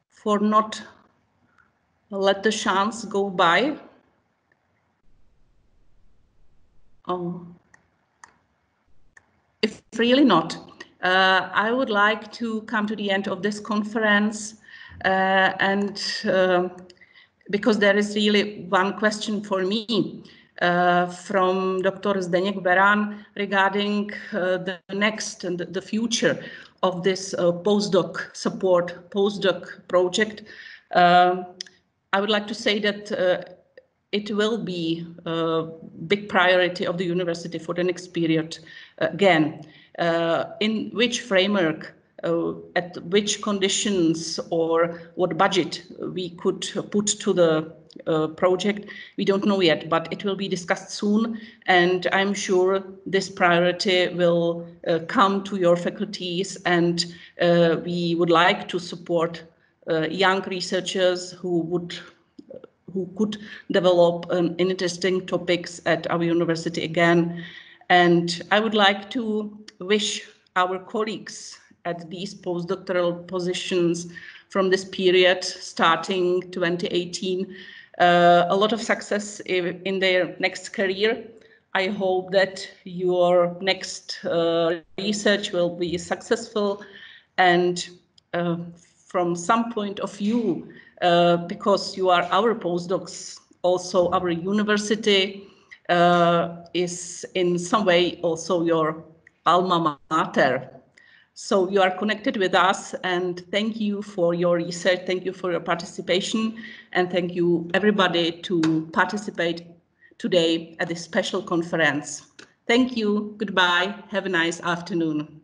for not let the chance go by. If really not, I would like to come to the end of this conference and because there is really one question for me from Dr. Zdeněk Beran regarding the next and the future of this postdoc project. I would like to say that it will be a big priority of the university for the next period. Again, in which framework, at which conditions, or what budget we could put to the project, we don't know yet, but it will be discussed soon, and I'm sure this priority will come to your faculties, and we would like to support young researchers who could develop interesting topics at our university again. And I would like to wish our colleagues at these postdoctoral positions from this period starting 2018 a lot of success in their next career. I hope that your next research will be successful, and from some point of view, because you are our postdocs, also our university is in some way also your alma mater. So you are connected with us, and thank you for your research, thank you for your participation, and thank you everybody to participate today at this special conference. Thank you, goodbye, have a nice afternoon.